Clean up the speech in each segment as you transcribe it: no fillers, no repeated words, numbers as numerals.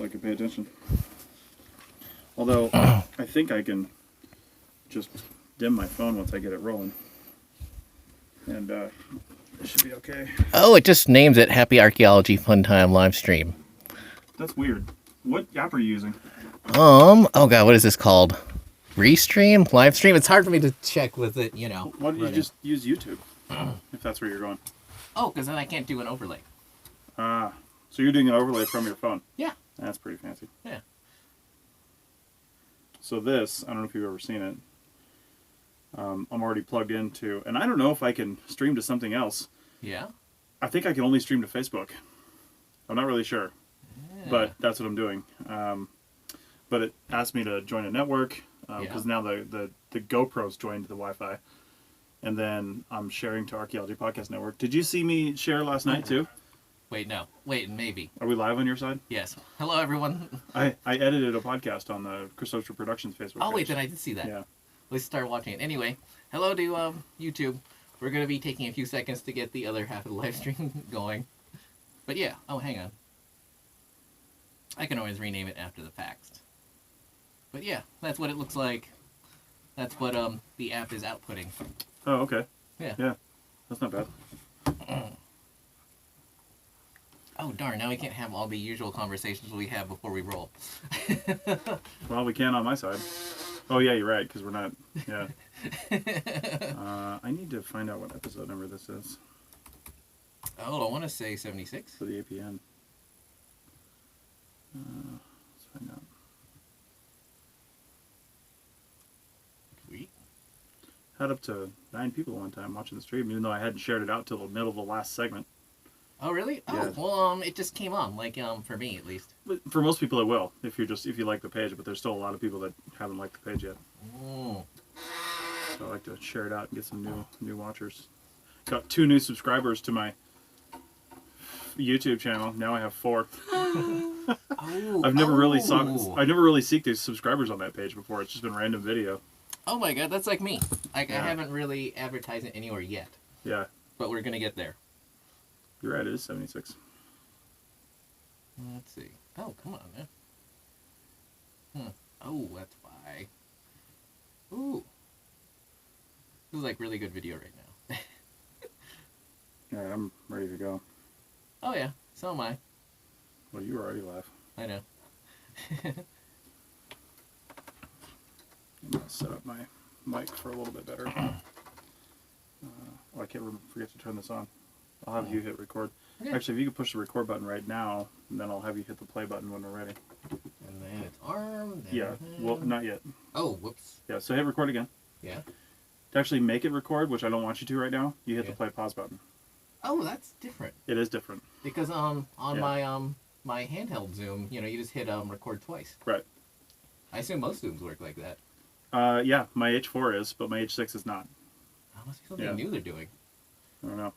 so I can pay attention. Although, I think I can just dim my phone once I get it rolling. And it should be okay. Oh, it just names it Happy Archaeology Fun Time live stream. That's weird. What app are you using? Oh god, what is this called? Restream? Live stream? It's hard for me to check with it, you know. Why don't you just use YouTube? If that's where you're going. Oh, because then I can't do an overlay. Ah, so you're doing an overlay from your phone? Yeah. That's pretty fancy. Yeah. So this, I don't know if you've ever seen it. I'm already plugged into, and I don't know if I can stream to something else. Yeah? I think I can only stream to Facebook. I'm not really sure, but that's what I'm doing. But it asked me to join a network, because now the GoPro's joined the Wi-Fi. And then I'm sharing to Archaeology Podcast Network. Did you see me share last night too? Wait, no. Wait, maybe. Are we live on your side? Yes. Hello, everyone. I edited a podcast on the Chris Oster Productions Facebook page. Oh, wait, then I did see that. Yeah. Let's start watching it. Anyway, hello to YouTube. We're going to be taking a few seconds to get the other half of the live stream going. But yeah. Oh, hang on. I can always rename it after the fact. But yeah, that's what it looks like. That's what the app is outputting. Oh, okay. Yeah. Yeah. That's not bad. Oh, darn. Now we can't have all the usual conversations we have before we roll. Well, we can on my side. Oh, yeah, you're right, because we're not... Yeah. I need to find out what episode number this is. Oh, I want to say 76. For the APN. Let's find out. Sweet. Had up to 9 people one time watching the stream, even though I hadn't shared it out till the middle of the last segment. Oh, really? Oh, Yeah. well, it just came on, like, for me, at least. But for most people, it will if you like the page. But there's still a lot of people that haven't liked the page yet. Mm. So I like to share it out and get some new watchers. Got 2 new subscribers to my YouTube channel. Now I have 4. I've never really seeked these subscribers on that page before. It's just been random video. Oh my god, that's like me. I haven't really advertised it anywhere yet. Yeah. But we're gonna get there. You're right, it is 76. Let's see. Oh, come on, man. Oh, that's why. Ooh. This is like really good video right now. Alright, I'm ready to go. Oh yeah, so am I. Well, you were already live. I know. I'm going to set up my mic for a little bit better. I can't forget to turn this on. I'll have you hit record. Okay. Actually, if you could push the record button right now, and then I'll have you hit the play button when we're ready. And then it's arm. Yeah, well, not yet. Oh, whoops. Yeah, so hit record again. Yeah. To actually make it record, which I don't want you to right now, you hit the play pause button. Oh, that's different. It is different. Because on my handheld Zoom, you just hit record twice. Right. I assume most Zooms work like that. Yeah, my H4 is, but my H6 is not. Oh, must be something new they're doing. I don't know.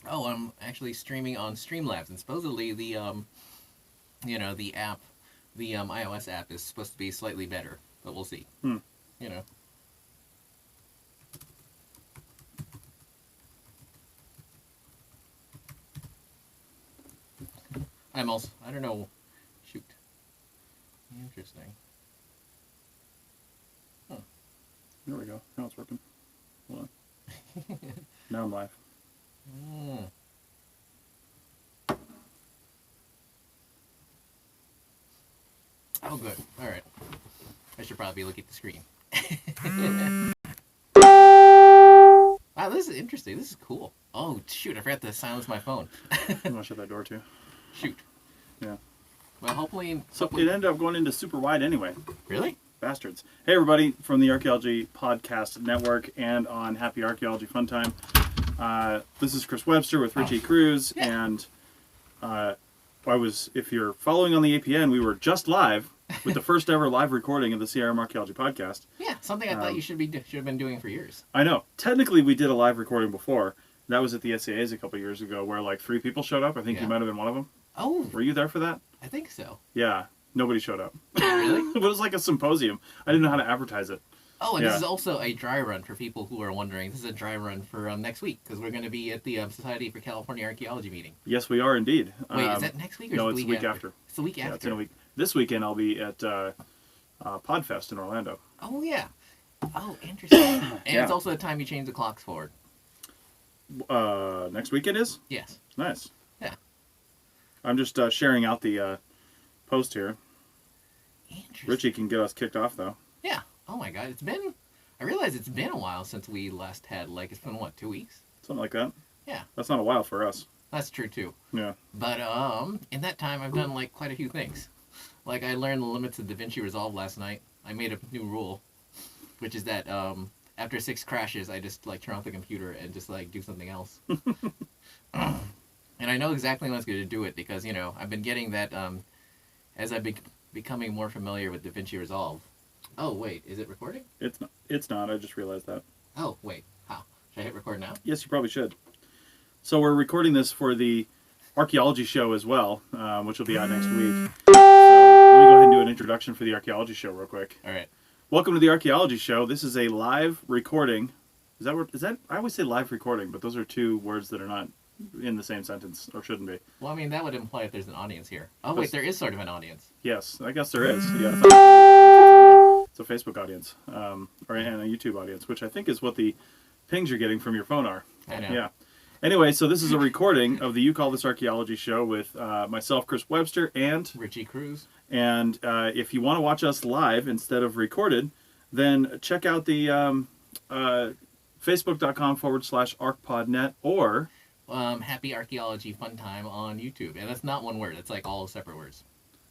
I'm actually streaming on Streamlabs, and supposedly the the app, the iOS app is supposed to be slightly better, but we'll see. I don't know. Shoot. Interesting. Huh. There we go. Now it's working. Hold on. Now I'm live. Oh, good. All right. I should probably look at the screen. Wow, this is interesting. This is cool. Oh, shoot. I forgot to silence my phone. I'm going to shut that door, too. Shoot. Yeah. Well, hopefully... It ended up going into super wide anyway. Really? Bastards. Hey, everybody, from the Archaeology Podcast Network and on Happy Archaeology Fun Time. This is Chris Webster with Richie Cruz, and if you're following on the APN, we were just live with the first ever live recording of the CRM Archaeology Podcast. Yeah, something I thought you should have been doing for years. I know. Technically, we did a live recording before. That was at the SAAs a couple years ago, where like 3 people showed up. I think you might have been one of them. Oh. Were you there for that? I think so. Yeah. Nobody showed up. Really? It was like a symposium. I didn't know how to advertise it. Oh, and this is also a dry run for people who are wondering. This is a dry run for next week because we're going to be at the Society for California Archaeology meeting. Yes, we are indeed. Wait, is that next week or no, is it the week after? It's the week after. It's in a week. This weekend I'll be at Podfest in Orlando. Oh, yeah. Oh, interesting. And it's also the time you change the clocks forward. Next weekend is? Yes. Nice. Yeah. I'm just sharing out the post here. Interesting. Richie can get us kicked off, though. Yeah. Oh, my God. I realize it's been a while since we last had, it's been, what, 2 weeks? Something like that. Yeah. That's not a while for us. That's true, too. Yeah. But, in that time, I've done, quite a few things. I learned the limits of DaVinci Resolve last night. I made a new rule, which is that, after 6 crashes, I just, turn off the computer and just, do something else. And I know exactly when I was going to do it because, I've been getting that, as I've been becoming more familiar with DaVinci Resolve. Oh, wait, is it recording? It's not. It's not. I just realized that. Oh, wait. How? Should I hit record now? Yes, you probably should. So we're recording this for the Archaeology show as well, which will be out next week. So let me go ahead and do an introduction for the Archaeology show real quick. All right. Welcome to the Archaeology show. This is a live recording. Is that? I always say live recording, but those are two words that are not in the same sentence, or shouldn't be. Well, I mean, that would imply if there's an audience here. Oh, wait, there is sort of an audience. Yes, I guess there is. Yeah. It's a Facebook audience, and a YouTube audience, which I think is what the pings you're getting from your phone are. I know. Yeah. Anyway, so this is a recording of the You Call This Archaeology show with myself, Chris Webster, and Richie Cruz. And if you want to watch us live instead of recorded, then check out the facebook.com/archpodnet or Happy Archaeology Fun Time on YouTube. And that's not one word. It's all separate words.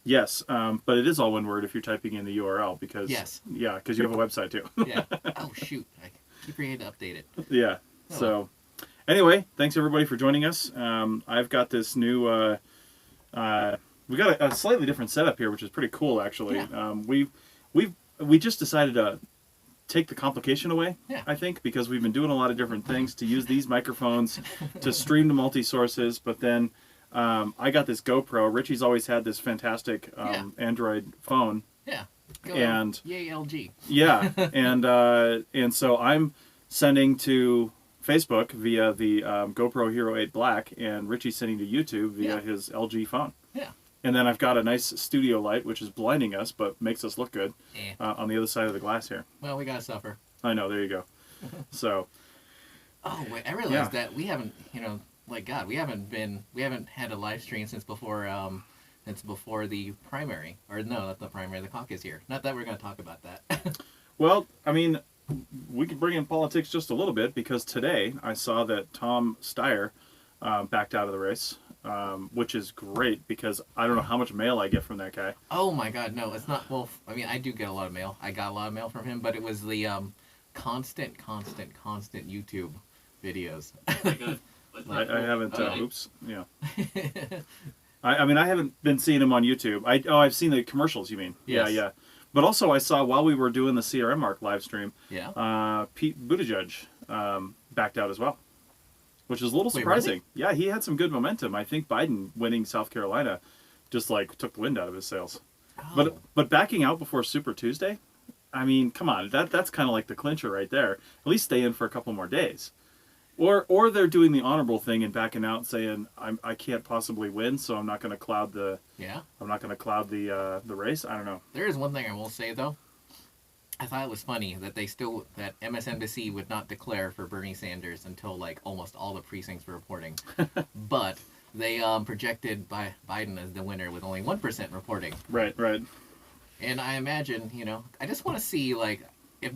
Yes, but it is all one word if you're typing in the URL because you have a website too. Yeah. Oh shoot! I keep forgetting to update it. Yeah. Oh. So anyway, thanks everybody for joining us. I've got this new. We got a slightly different setup here, which is pretty cool actually. Yeah. We just decided to take the complication away. Yeah. I think because we've been doing a lot of different things to use these microphones to stream to multi-sources, but then. I got this GoPro. Richie's always had this fantastic Android phone. Yeah. And yay LG. Yeah, and so I'm sending to Facebook via the GoPro Hero 8 Black, and Richie's sending to YouTube via his LG phone. Yeah. And then I've got a nice studio light, which is blinding us, but makes us look good on the other side of the glass here. Well, we gotta suffer. I know. There you go. So. Oh wait! I realized that we haven't, God, we haven't had a live stream since before the primary, or no, not the primary, the caucus here. Not that we're going to talk about that. Well, I mean, we could bring in politics just a little bit because today I saw that Tom Steyer backed out of the race, which is great because I don't know how much mail I get from that guy. Oh my God, no, it's not. Well, I mean, I do get a lot of mail. I got a lot of mail from him, but it was the constant YouTube videos. I haven't. Oops. Yeah. I mean, I haven't been seeing him on YouTube. I've seen the commercials. You mean? Yes. Yeah. But also, I saw while we were doing the CRM Arc live stream. Yeah. Pete Buttigieg backed out as well, which is a little surprising. Really? Yeah, he had some good momentum. I think Biden winning South Carolina just took the wind out of his sails. Oh. But backing out before Super Tuesday, I mean, come on, that's kind of like the clincher right there. At least stay in for a couple more days. Or they're doing the honorable thing and backing out, saying I can't possibly win, so I'm not going to cloud the race. I don't know. There is one thing I will say though. I thought it was funny that that MSNBC would not declare for Bernie Sanders until almost all the precincts were reporting, but they projected Biden as the winner with only 1% reporting. Right. And I imagine, I just want to see If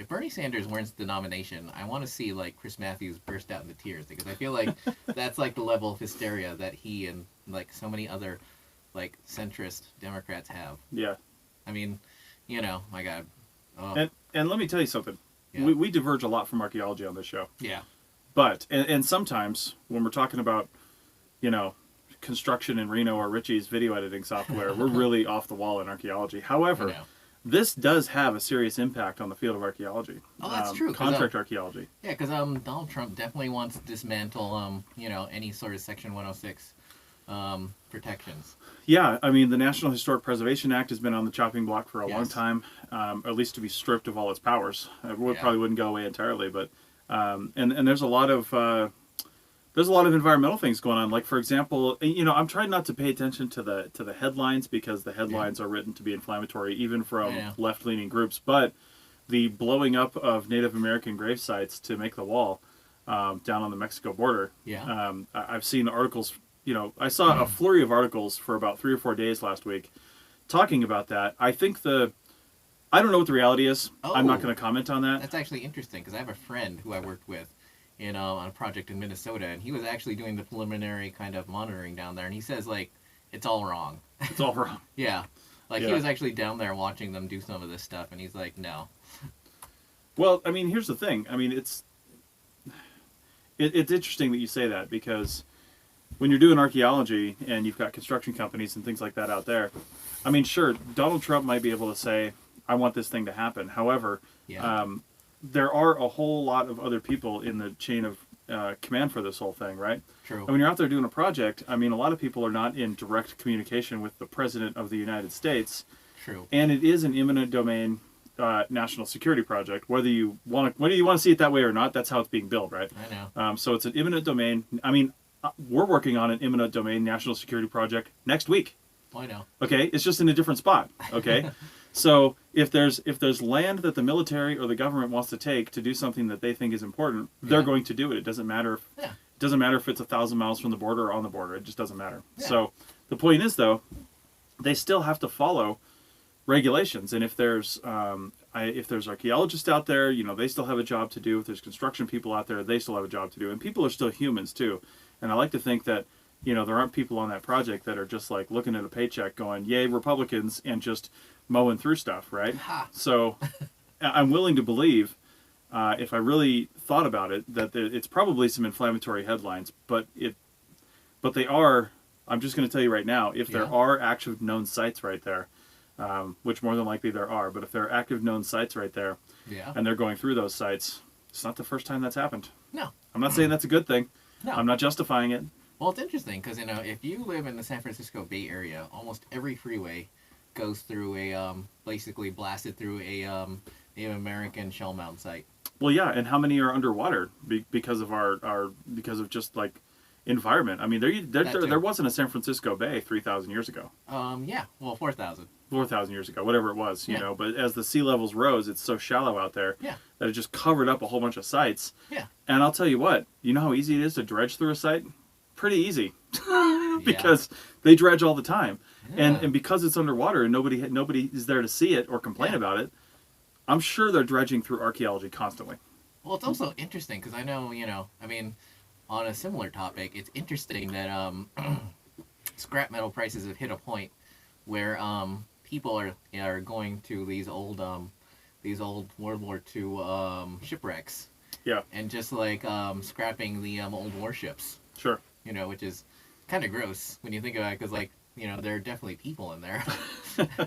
Bernie Sanders wins the nomination, I want to see Chris Matthews burst out into tears because I feel like that's the level of hysteria that he and so many other centrist Democrats have. Yeah. I mean, my God. Oh. And let me tell you something. Yeah. We diverge a lot from archaeology on this show. Yeah. But and sometimes when we're talking about, construction in Reno or Richie's video editing software, we're really off the wall in archaeology. However, this does have a serious impact on the field of archaeology. Oh, that's true. Contract archaeology. Yeah, because Donald Trump definitely wants to dismantle, any sort of Section 106 protections. Yeah, I mean, the National Historic Preservation Act has been on the chopping block for a long Yes. time, at least to be stripped of all its powers. It Yeah. probably wouldn't go away entirely, but and there's a lot of environmental things going on. Like, for example, I'm trying not to pay attention to the headlines because the headlines are written to be inflammatory, even from left-leaning groups. But the blowing up of Native American grave sites to make the wall down on the Mexico border. Yeah. I've seen articles. I saw a flurry of articles for about 3 or 4 days last week talking about that. I don't know what the reality is. I'm not going to comment on that. That's actually interesting because I have a friend who I worked with on a project in Minnesota, and he was actually doing the preliminary kind of monitoring down there, and he says, like, it's all wrong. It's all wrong. Yeah. Like, he was actually down there watching them do some of this stuff, and he's like, no. Well, I mean, here's the thing. I mean, it's interesting that you say that, because when you're doing archaeology and you've got construction companies and things like that out there, I mean, sure, Donald Trump might be able to say, I want this thing to happen. However, there are a whole lot of other people in the chain of command for this whole thing, right? True. And when you're out there doing a project, I mean, a lot of people are not in direct communication with the President of the United States. True. And it is an eminent domain national security project. Whether you want to see it that way or not, that's how it's being billed, right? I know. So it's an eminent domain. I mean, we're working on an eminent domain national security project next week. Oh, I know. Okay, it's just in a different spot. Okay, so if there's land that the military or the government wants to take to do something that they think is important, they're going to do it. It doesn't matter. It doesn't matter if it's 1,000 miles from the border or on the border. It just doesn't matter. Yeah. So the point is, though, they still have to follow regulations. And if there's archaeologists out there, they still have a job to do. If there's construction people out there, they still have a job to do. And people are still humans too. And I like to think that, there aren't people on that project that are just like looking at a paycheck going, yay, Republicans, and just mowing through stuff, right? So I'm willing to believe, if I really thought about it, that it's probably some inflammatory headlines, but they are, I'm just going to tell you right now, if there are active known sites right there, which more than likely there are, but if there are active known sites right there, and they're going through those sites, it's not the first time that's happened. No. I'm not saying that's a good thing. No. I'm not justifying it. Well, it's interesting because, if you live in the San Francisco Bay Area, almost every freeway goes through basically blasted through a Native American shell mound site. Well, yeah, and how many are underwater because of just like environment? I mean, there wasn't a San Francisco Bay 3,000 years ago. 4,000. 4,000 years ago, whatever it was, you know. But as the sea levels rose, it's so shallow out there that it just covered up a whole bunch of sites. Yeah. And I'll tell you what, you know how easy it is to dredge through a site? Pretty easy, because they dredge all the time, and because it's underwater and nobody is there to see it or complain about it, I'm sure they're dredging through archaeology constantly. Well, it's also interesting because I know, I mean, on a similar topic, it's interesting that scrap metal prices have hit a point where people are going to these old World War II shipwrecks. Yeah. And just like scrapping the old warships. Sure. Which is kind of gross when you think about it, because there are definitely people in there.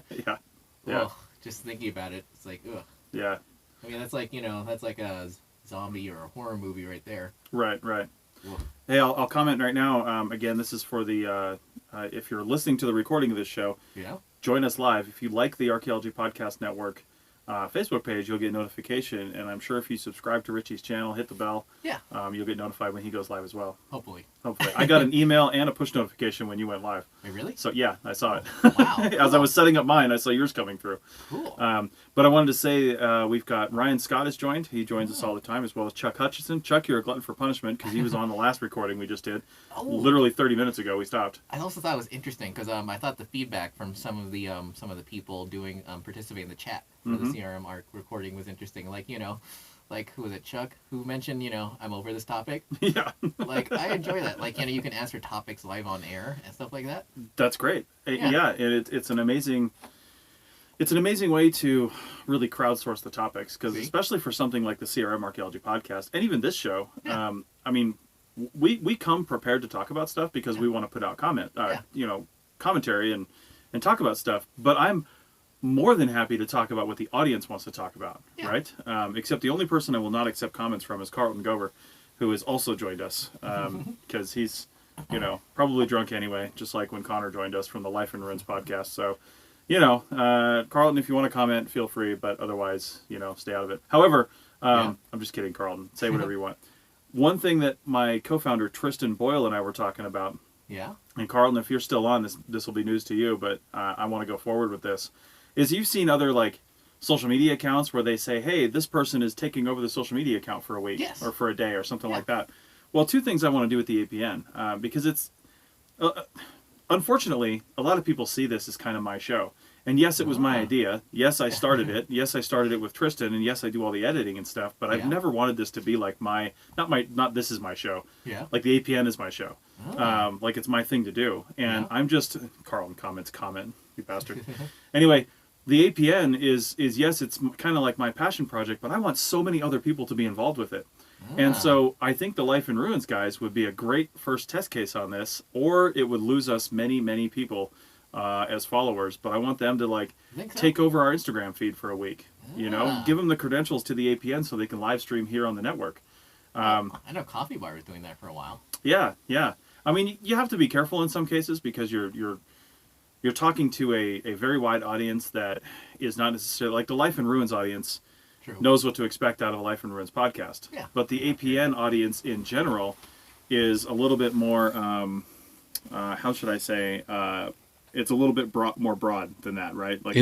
Yeah. Well, just thinking about it, it's like, ugh. Yeah. I mean, that's like a zombie or a horror movie right there. Right. Ugh. Hey, I'll comment right now. Again, this is for the if you're listening to the recording of this show. Yeah. Join us live. If you like the Archaeology Podcast Network Facebook page, you'll get notification, and I'm sure if you subscribe to Richie's channel, hit the bell, you'll get notified when he goes live as well. Hopefully. I got an email and a push notification when you went live. Wait, really? So yeah, I saw it. Wow. As I was setting up mine, I saw yours coming through. Cool. But I wanted to say we've got Ryan Scott has joined. He joins us all the time, as well as Chuck Hutchison. Chuck, you're a glutton for punishment because he was on the last recording we just did. Literally 30 minutes ago we stopped. I also thought it was interesting because I thought the feedback from some of the people doing participating in the chat for the CRM ARC recording was interesting. Like who was it, Chuck, who mentioned, I'm over this topic? Yeah. I enjoy that. You can ask for topics live on air and stuff like that. That's great. Yeah, it's an amazing way to really crowdsource the topics, because especially for something like the CRM Archaeology Podcast, and even this show, I mean, we come prepared to talk about stuff because we want to put out commentary and talk about stuff, but I'm more than happy to talk about what the audience wants to talk about, right? Except the only person I will not accept comments from is Carlton Gover, who has also joined us, because he's probably drunk anyway, just like when Connor joined us from the Life in Ruins podcast. So, Carlton, if you want to comment, feel free, but otherwise, stay out of it. However, I'm just kidding, Carlton. Say whatever you want. One thing that my co-founder Tristan Boyle and I were talking about, and Carlton, if you're still on, this will be news to you, but I want to go forward with this, is you've seen other social media accounts where they say, hey, this person is taking over the social media account for a week or for a day or something like that. Well, two things I want to do with the APN, because it's, unfortunately, a lot of people see this as kind of my show. And yes, it was my idea. Yes, I started it. Yes, I started it with Tristan. And yes, I do all the editing and stuff. But I've never wanted this to be like not this is my show. Yeah. Like the APN is my show. Oh. Like it's my thing to do. And I'm just, Carlton comment, you bastard. Anyway, the APN is yes, it's kind of like my passion project, but I want so many other people to be involved with it. And so I think the Life in Ruins guys would be a great first test case on this, or it would lose us many, many people as followers. But I want them to take over our Instagram feed for a week. Give them the credentials to the APN so they can live stream here on the network. I know Coffee Bar was doing that for a while. Yeah. I mean, you have to be careful in some cases because you're talking to a very wide audience that is not necessarily like the Life in Ruins audience. Knows what to expect out of a Life in Ruins podcast. Yeah. But the APN audience in general is a little bit more, how should I say, it's a little bit more broad than that, right? Like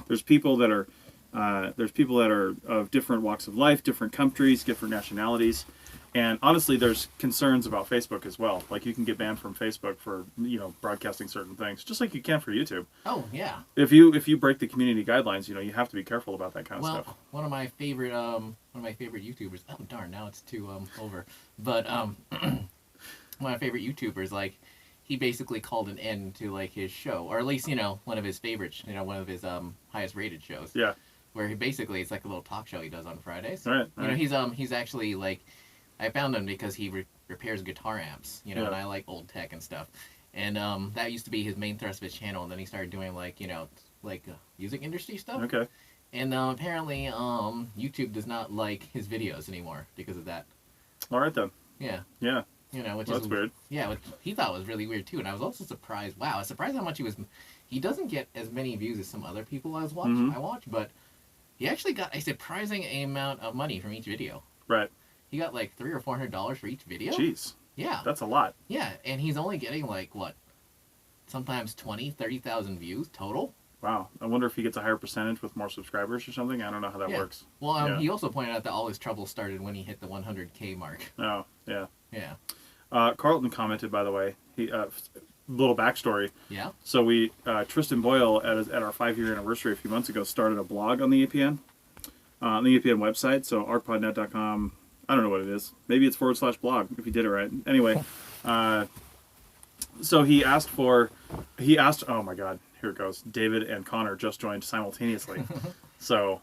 there's people that are of different walks of life, different countries, different nationalities. And honestly, there's concerns about Facebook as well. Like you can get banned from Facebook for broadcasting certain things, just like you can for YouTube. Oh yeah. If you break the community guidelines, you have to be careful about that kind of stuff. One of my favorite YouTubers. Oh darn, now it's too over. But one of my favorite YouTubers, he basically called an end to his show, or at least one of his favorites, one of his highest rated shows. Yeah. Where it's like a little talk show he does on Fridays. Right. He's actually I found him because he repairs guitar amps, and I like old tech and stuff. And that used to be his main thrust of his channel, and then he started doing music industry stuff. Okay. And apparently YouTube does not like his videos anymore because of that. All right then. Yeah. Yeah. Which that's weird. Yeah, which he thought was really weird too. And I was also surprised. Wow, I was surprised how much he doesn't get as many views as some other people I watch, but he actually got a surprising amount of money from each video. Right. He got $300 or $400 for each video. Jeez. Yeah. That's a lot. Yeah, and he's only getting sometimes 20, 30,000 views total. Wow. I wonder if he gets a higher percentage with more subscribers or something. I don't know how that works. Well, he also pointed out that all his trouble started when he hit the 100K mark. Oh, yeah. Yeah. Carlton commented, by the way, little backstory. Yeah. So we, Tristan Boyle, at our 5-year anniversary a few months ago, started a blog on the APN. On the APN website, so arcpodnet.com. I don't know what it is. Maybe it's /blog if you did it right. Anyway, so he asked, oh my God, here it goes. David and Connor just joined simultaneously. So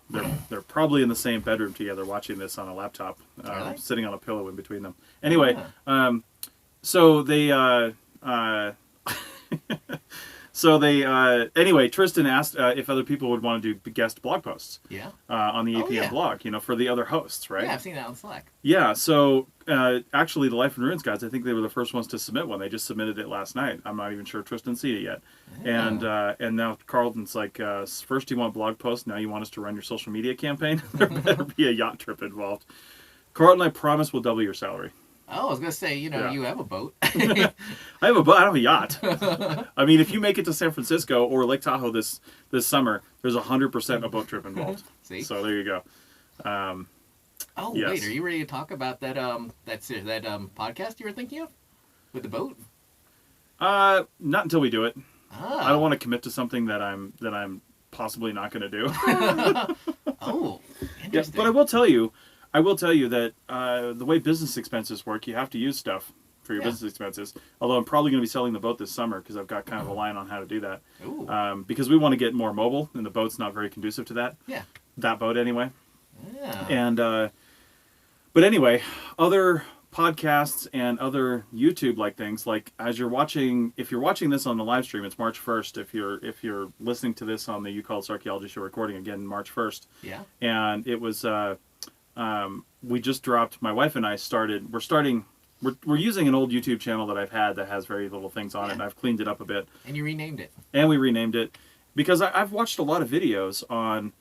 they're probably in the same bedroom together watching this on a laptop, sitting on a pillow in between them. Anyway, so they, anyway, Tristan asked if other people would want to do guest blog posts. Yeah. On the APN blog, for the other hosts, right? Yeah, I've seen that on Slack. Yeah, so actually the Life in Ruins guys, I think they were the first ones to submit one. They just submitted it last night. I'm not even sure Tristan's seen it yet. And now Carlton's like, first you want blog posts, now you want us to run your social media campaign? There better be a yacht trip involved. Carlton, I promise we'll double your salary. Oh, I was going to say, you have a boat. I have a boat. I have a yacht. I mean, if you make it to San Francisco or Lake Tahoe this summer, there's 100% a boat trip involved. See? So there you go. Wait, are you ready to talk about that podcast you were thinking of with the boat? Not until we do it. I don't want to commit to something that I'm possibly not going to do. Oh, interesting. Yeah, but I will tell you that the way business expenses work, you have to use stuff for your business expenses. Although I'm probably going to be selling the boat this summer because I've got kind of a line on how to do that. Because we want to get more mobile, and the boat's not very conducive to that. Yeah. That boat, anyway. Yeah. And but anyway, other podcasts and other YouTube-like things, like if you're watching this on the live stream, it's March 1st. If you're listening to this on the You Call Us Archaeology show recording, again, March 1st. Yeah. And it was... we just dropped, my wife and I we're starting we're using an old YouTube channel that I've had that has very little things on it, and I've cleaned it up a bit. And you renamed it. And we renamed it because I've watched a lot of videos on.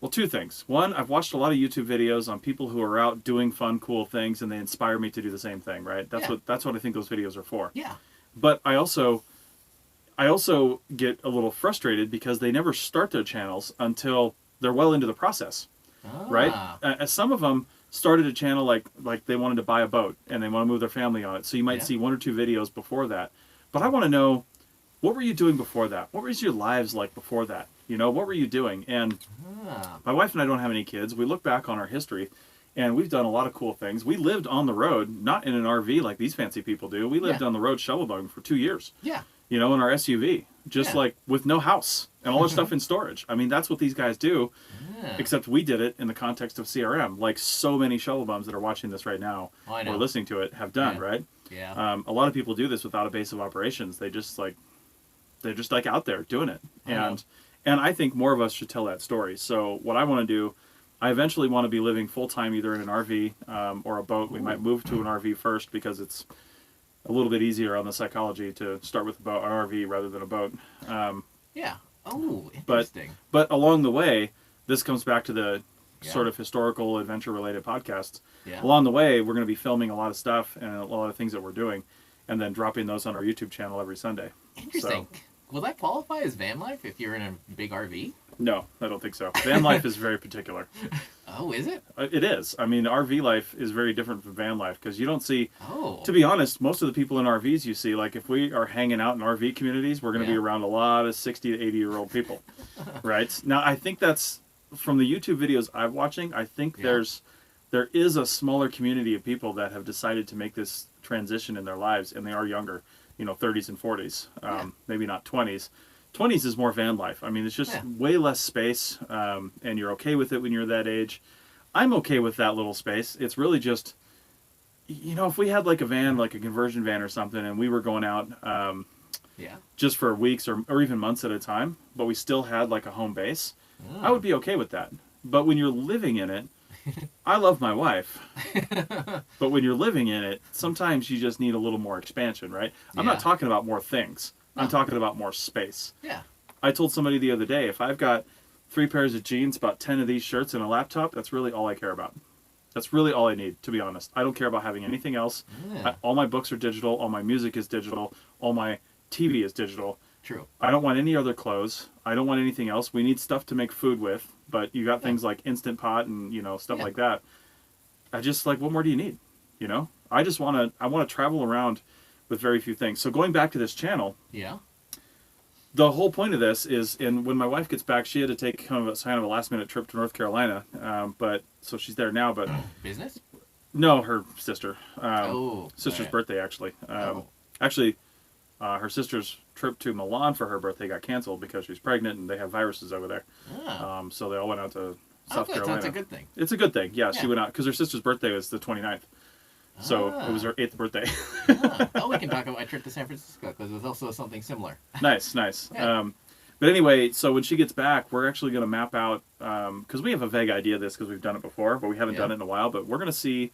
Well, two things. One, I've watched a lot of YouTube videos on people who are out doing fun, cool things, and they inspire me to do the same thing. Right? That's what I think those videos are for. Yeah. But I also get a little frustrated because they never start their channels until they're well into the process. Right? Some of them started a channel like they wanted to buy a boat and they want to move their family on it. So you might see 1 or 2 videos before that. But I want to know, what were you doing before that? What was your lives like before that? You know, what were you doing? And my wife and I don't have any kids. We look back on our history and we've done a lot of cool things. We lived on the road, not in an RV like these fancy people do. We lived on the road shovel boating for 2 years. Yeah. You know, in our SUV, just like with no house and all our stuff in storage. I mean, that's what these guys do, except we did it in the context of CRM, like so many shovel bums that are watching this right now or listening to it have done, right? Yeah. A lot of people do this without a base of operations. They're just out there doing it. And I think more of us should tell that story. So what I want to do, I eventually want to be living full-time either in an RV or a boat. We might move to an RV first because it's a little bit easier on the psychology to start with an RV rather than a boat. Yeah. Oh, interesting. But along the way, this comes back to the sort of historical adventure-related podcasts. Yeah. Along the way, we're going to be filming a lot of stuff and a lot of things that we're doing, and then dropping those on our YouTube channel every Sunday. Interesting. So, will that qualify as van life if you're in a big RV? No, I don't think so. Van life is very particular. Oh, is it? It is. I mean, RV life is very different from van life because you don't see, to be honest, most of the people in RVs you see, like if we are hanging out in RV communities, we're going to be around a lot of 60 to 80-year-old people, right? Now, I think that's, from the YouTube videos I'm watching, I think there is a smaller community of people that have decided to make this transition in their lives, and they are younger, 30s and 40s, maybe not 20s. 20s is more van life. I mean, it's just way less space, and you're okay with it when you're that age. I'm okay with that little space. It's really just, if we had like a van, like a conversion van or something, and we were going out just for weeks or even months at a time, but we still had like a home base, I would be okay with that. But when you're living in it, I love my wife, but when you're living in it, sometimes you just need a little more expansion, right? I'm not talking about more things. I'm talking about more space. Yeah. I told somebody the other day, if I've got 3 pairs of jeans, about 10 of these shirts, and a laptop, that's really all I care about. That's really all I need, to be honest. I don't care about having anything else. All my books are digital. All my music is digital. All my TV is digital. True. I don't want any other clothes. I don't want anything else. We need stuff to make food with, but you got things like Instant Pot and, stuff like that. I just, what more do you need? I just want to travel around with very few things. So going back to this channel, the whole point of this is, and when my wife gets back, she had to take kind of a last minute trip to North Carolina, but so she's there now. But business? No, her sister. Sister's right. birthday actually. Actually, her sister's trip to Milan for her birthday got canceled because she's pregnant and they have viruses over there. So they all went out to South Carolina. That's a good thing. It's a good thing. Yeah, she went out because her sister's birthday was the 29th. So it was her 8th birthday. We can talk about my trip to San Francisco because it was also something similar. Nice. Yeah. But anyway, so when she gets back, we're actually going to map out, because we have a vague idea of this because we've done it before, but we haven't done it in a while. But we're going to see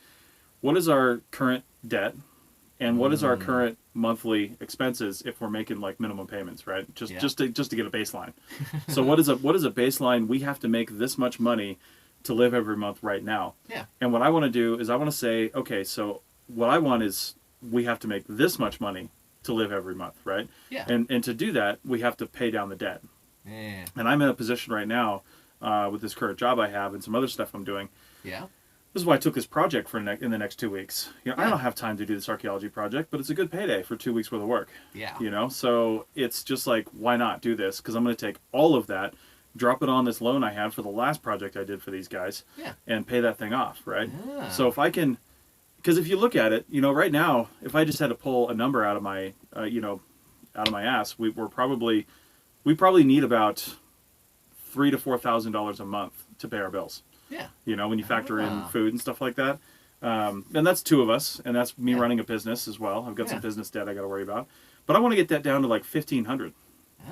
what is our current debt and what is our current monthly expenses if we're making minimum payments, right? Just to get a baseline. So what is a baseline? We have to make this much money to live every month right now. Yeah. And what I want to do is I want to say, okay, so what I want is we have to make this much money to live every month, right? Yeah. And to do that, we have to pay down the debt. Yeah. And I'm in a position right now with this current job I have and some other stuff I'm doing. Yeah. This is why I took this project in the next 2 weeks. I don't have time to do this archaeology project, but it's a good payday for 2 weeks worth of work. Yeah. So it's just why not do this? Because I'm going to take all of that, drop it on this loan I had for the last project I did for these guys, and pay that thing off, right? Yeah. So if I can, because if you look at it, right now, if I just had to pull a number out of my, out of my ass, we probably need about $3,000 to $4,000 a month to pay our bills. Yeah. When you factor in food and stuff like that. And that's 2 of us, and that's me running a business as well. I've got some business debt I got to worry about. But I want to get that down to $1,500.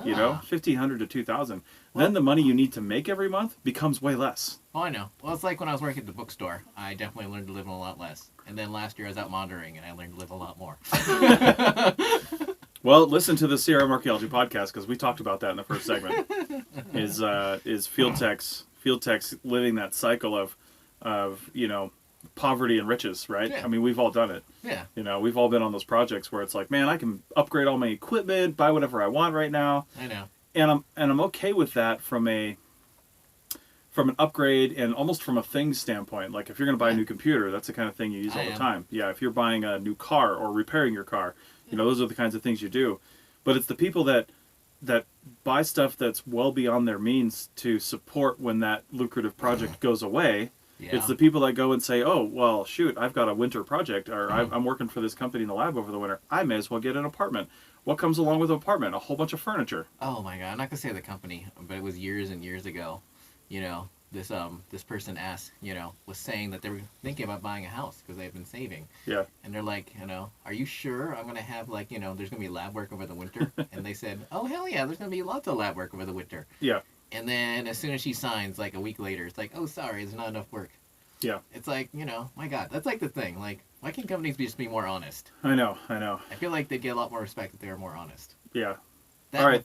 You know, 1,500 to 2,000. Well, then the money you need to make every month becomes way less. Oh, I know. Well, it's like when I was working at the bookstore. I definitely learned to live on a lot less. And then last year I was out monitoring, and I learned to live a lot more. Well, listen to the CRM Archaeology podcast, because we talked about that in the first segment. Is field techs living that cycle of you know, poverty and riches, right? Yeah. I mean, we've all done it. Yeah. You know, we've all been on those projects where it's like, man, I can upgrade all my equipment, buy whatever I want right now. I know. And I'm okay with that from an upgrade and almost from a things standpoint. Like if you're going to buy a new computer, that's the kind of thing you use all the time. Yeah, if you're buying a new car or repairing your car, you know, those are the kinds of things you do. But it's the people that buy stuff that's well beyond their means to support when that lucrative project goes away. Yeah. It's the people that go and say, oh, well, shoot, I've got a winter project, or I'm working for this company in the lab over the winter. I may as well get an apartment. What comes along with an apartment? A whole bunch of furniture. Oh, my God. I'm not going to say the company, but it was years and years ago. You know, this person was saying that they were thinking about buying a house because they've been saving. Yeah. And they're like, you know, are you sure I'm going to have, like, you know, there's going to be lab work over the winter? And they said, oh, hell yeah, there's going to be lots of lab work over the winter. Yeah. And then as soon as she signs, like a week later, it's like, oh, sorry, there's not enough work. Yeah. It's like, you know, my God, that's like the thing. Like, why can't companies just be more honest? I know. I feel like they'd get a lot more respect if they were more honest. Yeah. All right.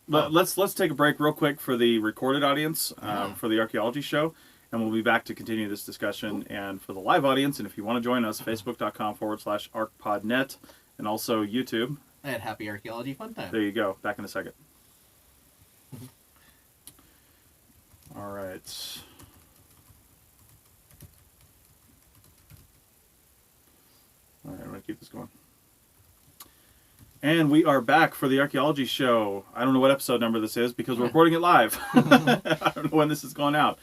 Let's take a break real quick for the recorded audience for the Archaeology show, and we'll be back to continue this discussion. And for the live audience, and if you want to join us, facebook.com/archpodnet, and also YouTube. At Happy Archaeology Fun Time. There you go. Back in a second. All right. All right, I'm going to keep this going. And we are back for the Archaeology show. I don't know what episode number this is because we're recording it live. I don't know when this is going out.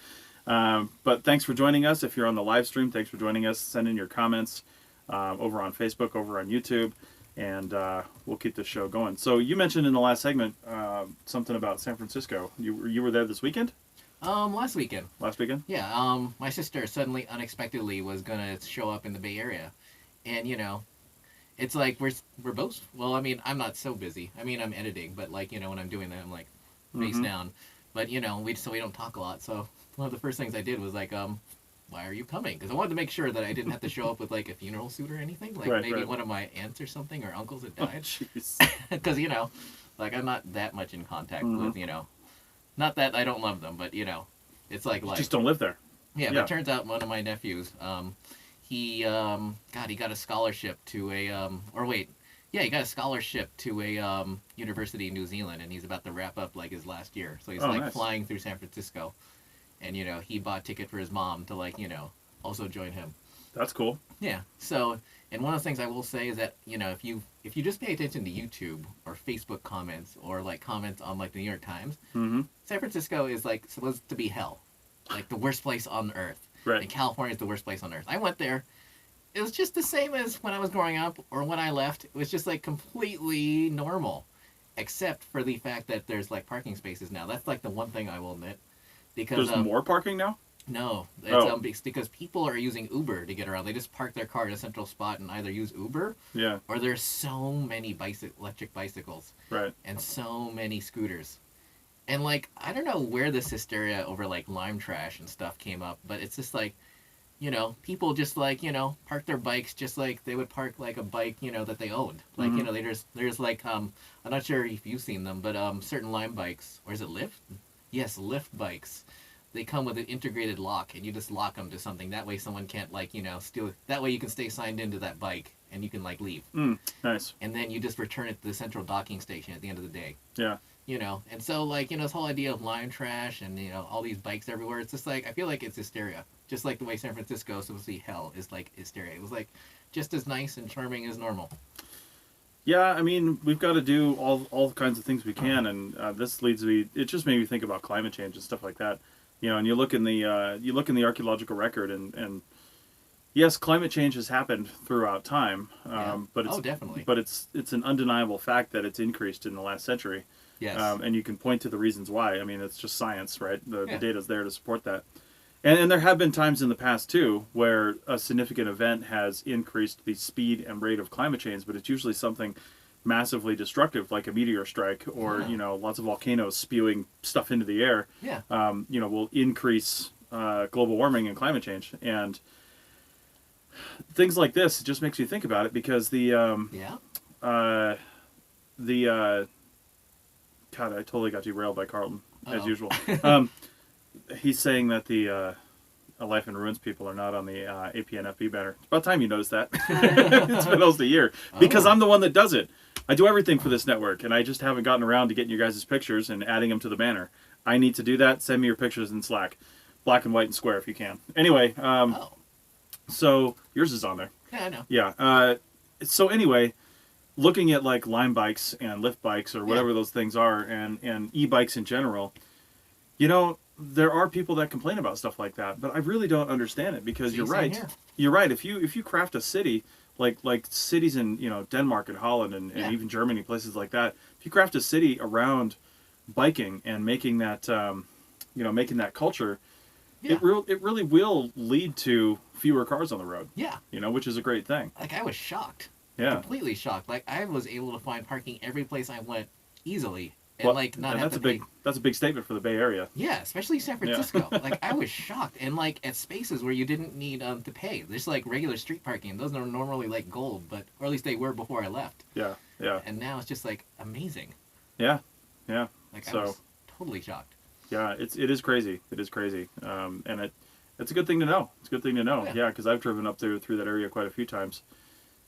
But thanks for joining us. If you're on the live stream, thanks for joining us. Send in your comments over on Facebook, over on YouTube, and we'll keep this show going. So you mentioned in the last segment something about San Francisco. You were there this weekend? Last weekend. Last weekend? Yeah. My sister suddenly, unexpectedly, was gonna show up in the Bay Area, and you know, it's like we're both. Well, I mean, I'm not so busy. I mean, I'm editing, but like, you know, when I'm doing that, I'm like face down. But you know, we don't talk a lot. So one of the first things I did was like, why are you coming? Because I wanted to make sure that I didn't have to show up with like a funeral suit or anything. Like maybe one of my aunts or something or uncles had died. Because you know, like I'm not that much in contact with, you know. Not that I don't love them, but you know, it's like you just don't live there. Yeah, but it turns out one of my nephews, he got a scholarship to he got a scholarship to a university in New Zealand, and he's about to wrap up like his last year. So he's nice. Flying through San Francisco, and you know, he bought a ticket for his mom to like, you know, also join him. That's cool. Yeah. So, and one of the things I will say is that, you know, if you just pay attention to YouTube or Facebook comments or like comments on like the New York Times, San Francisco is like supposed to be hell, like the worst place on earth. Right. And California is the worst place on earth. I went there. It was just the same as when I was growing up or when I left. It was just like completely normal, except for the fact that there's like parking spaces now. That's like the one thing I will admit. Because there's more parking now? No, it's because people are using Uber to get around. They just park their car at a central spot and either use Uber, or there's so many electric bicycles, right, and so many scooters, and like I don't know where this hysteria over like lime trash and stuff came up, but it's just like, you know, people just like, you know, park their bikes just like they would park like a bike, you know, that they owned, like you know, there's like I'm not sure if you've seen them, but certain Lime bikes, or is it Lyft? Yes, Lyft bikes. They come with an integrated lock, and you just lock them to something. That way someone can't, like, you know, steal it. That way you can stay signed into that bike, and you can, like, leave. Nice. And then you just return it to the central docking station at the end of the day. Yeah. You know, and so, like, you know, this whole idea of lime trash and, you know, all these bikes everywhere, it's just, like, I feel like it's hysteria. Just like the way San Francisco is supposed to be hell is, like, hysteria. It was, like, just as nice and charming as normal. Yeah, I mean, we've got to do all kinds of things we can, and this leads me, it just made me think about climate change and stuff like that. You know, and you look in the archaeological record, and yes, climate change has happened throughout time, but it's definitely. But it's an undeniable fact that it's increased in the last century. Yes. And you can point to the reasons why. I mean, it's just science, right? The data's there to support that. And there have been times in the past too where a significant event has increased the speed and rate of climate change, but it's usually something massively destructive, like a meteor strike or lots of volcanoes spewing stuff into the air, Yeah. Will increase global warming and climate change. And things like this, it just makes you think about it because God, I totally got derailed by Carlton as usual. He's saying that the Life in Ruins people are not on the APNFB banner. It's about time you noticed that. It's been almost a year because I'm the one that does it. I do everything for this network, and I just haven't gotten around to getting you guys' pictures and adding them to the banner. I need to do that. Send me your pictures in Slack, black and white and square if you can. Anyway, so yours is on there. Yeah, I know. Yeah. So anyway, looking at like Lime bikes and lift bikes or whatever those things are, and e-bikes in general, there are people that complain about stuff like that, but I really don't understand it because you're right. Here. You're right. If you craft a city like cities in Denmark and Holland and even Germany, places like that, if you craft a city around biking and making that making that culture, it really will lead to fewer cars on the road. Yeah. Which is a great thing. Like I was shocked. Yeah. Completely shocked. Like I was able to find parking every place I went easily. And that's a big statement for the Bay Area. Yeah, especially San Francisco. Like I was shocked, and like at spaces where you didn't need to pay. There's like regular street parking. Those are normally like gold, or at least they were before I left. Yeah, yeah. And now it's just like amazing. Yeah, yeah. Like I was totally shocked. Yeah, it is crazy. It is crazy. And it's a good thing to know. It's a good thing to know. Yeah, because I've driven up through that area quite a few times,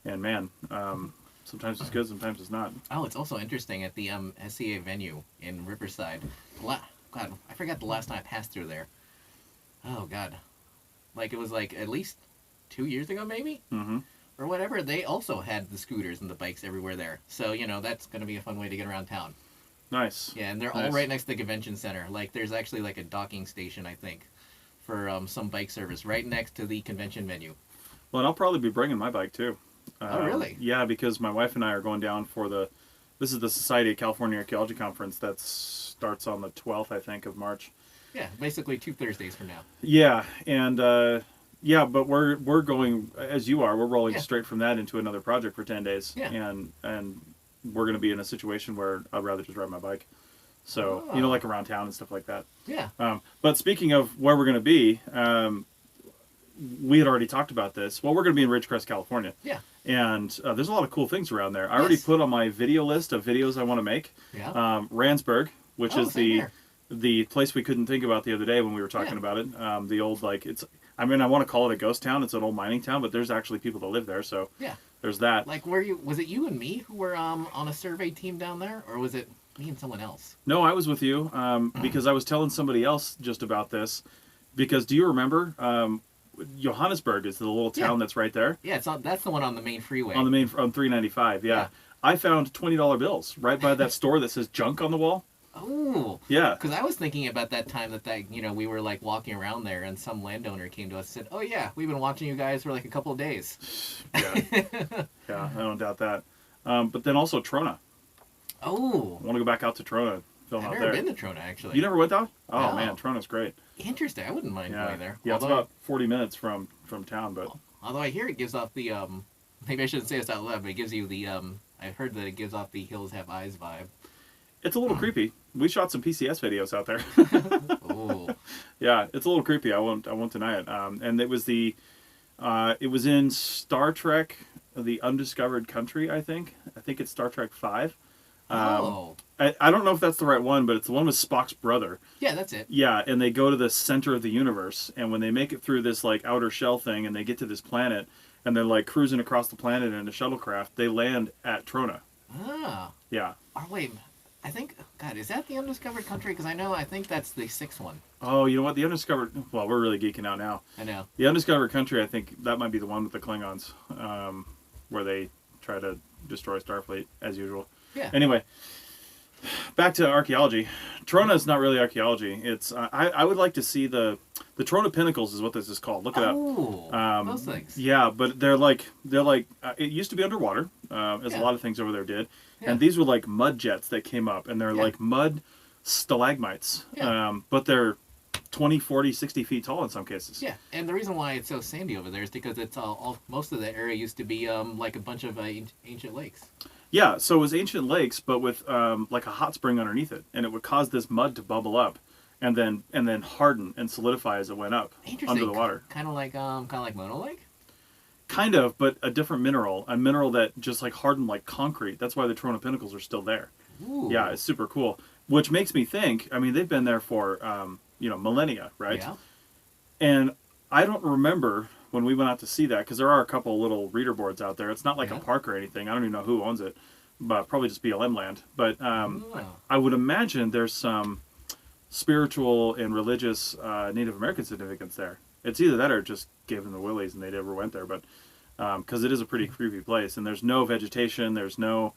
and man. Sometimes it's good, sometimes it's not. Oh, it's also interesting at the SCA venue in Riverside. God, I forgot the last time I passed through there. Oh, God. Like, it was like at least 2 years ago, maybe? Mm-hmm. Or whatever. They also had the scooters and the bikes everywhere there. So, that's going to be a fun way to get around town. Nice. Yeah, and they're all right next to the convention center. Like, there's actually like a docking station, I think, for some bike service right next to the convention venue. Well, and I'll probably be bringing my bike, too. Oh, really? Yeah, because my wife and I are going down for this is the Society of California Archaeology Conference that starts on the 12th, I think, of March. Yeah, basically 2 Thursdays from now. Yeah, and but we're going, as you are, we're rolling straight from that into another project for 10 days. Yeah. And we're going to be in a situation where I'd rather just ride my bike. So, like around town and stuff like that. Yeah. But speaking of where we're going to be, we had already talked about this. Well, we're going to be in Ridgecrest, California. Yeah. And there's a lot of cool things around there. I already put on my video list of videos I want to make. Yeah. Randsburg, which is the place we couldn't think about the other day when we were talking about it. The old, I want to call it a ghost town. It's an old mining town, but there's actually people that live there. So there's that. Like, was it you and me who were on a survey team down there? Or was it me and someone else? No, I was with you because I was telling somebody else just about this. Because do you remember... Johannesburg is the little town that's right there. Yeah, that's the one on the main freeway. On 395, yeah. I found $20 bills right by that store that says junk on the wall. Oh. Yeah. Because I was thinking about that time that we were like walking around there and some landowner came to us and said, "Oh yeah, we've been watching you guys for like a couple of days." Yeah. Yeah, I don't doubt that. But then also Trona. Oh. I want to go back out to Trona. I've never been to Trona, actually. You never went down? Oh, no. Man, Trona's great. Interesting. I wouldn't mind going there. Yeah, it's about 40 minutes from town, but... Although I hear it gives off the, maybe I shouldn't say this out loud, but it gives you the, I've heard that it gives off the Hills Have Eyes vibe. It's a little creepy. We shot some PCS videos out there. Oh. Yeah, it's a little creepy. I won't deny it. And it was it was in Star Trek, The Undiscovered Country, I think. I think it's Star Trek 5. I don't know if that's the right one, but it's the one with Spock's brother. Yeah, that's it. Yeah, and they go to the center of the universe, and when they make it through this like outer shell thing, and they get to this planet, and they're like cruising across the planet in a shuttlecraft, they land at Trona. Ah. Yeah. Oh wait, I think God, is that the Undiscovered Country? Because I think that's the 6th one. Oh, you know what? The Undiscovered. Well, we're really geeking out now. I know. The Undiscovered Country. I think that might be the one with the Klingons, where they try to destroy Starfleet as usual. Yeah. Anyway, back to archaeology. Trona is not really archaeology. It's I would like to see the Trona Pinnacles is what this is called. Look it up. Oh, those things. Yeah, but they're like it used to be underwater, as a lot of things over there did, and these were like mud jets that came up, and they're like mud stalagmites. Yeah. But they're 20, 40, 60 feet tall in some cases. Yeah, and the reason why it's so sandy over there is because it's all most of the area used to be like a bunch of ancient lakes. Yeah, so it was ancient lakes, but with like a hot spring underneath it, and it would cause this mud to bubble up, and then harden and solidify as it went up under the water. Kind of like Mono Lake. Kind of, but a different mineral, a mineral that just like hardened like concrete. That's why the Trona Pinnacles are still there. Ooh. Yeah, it's super cool. Which makes me think. I mean, they've been there for millennia, right? Yeah. And I don't remember when we went out to see that, because there are a couple little reader boards out there. It's not like a park or anything. I don't even know who owns it, but probably just BLM land. But I would imagine there's some spiritual and religious Native American significance there. It's either that or just gave them the willies and they never went there. But because it is a pretty creepy place, and there's no vegetation, there are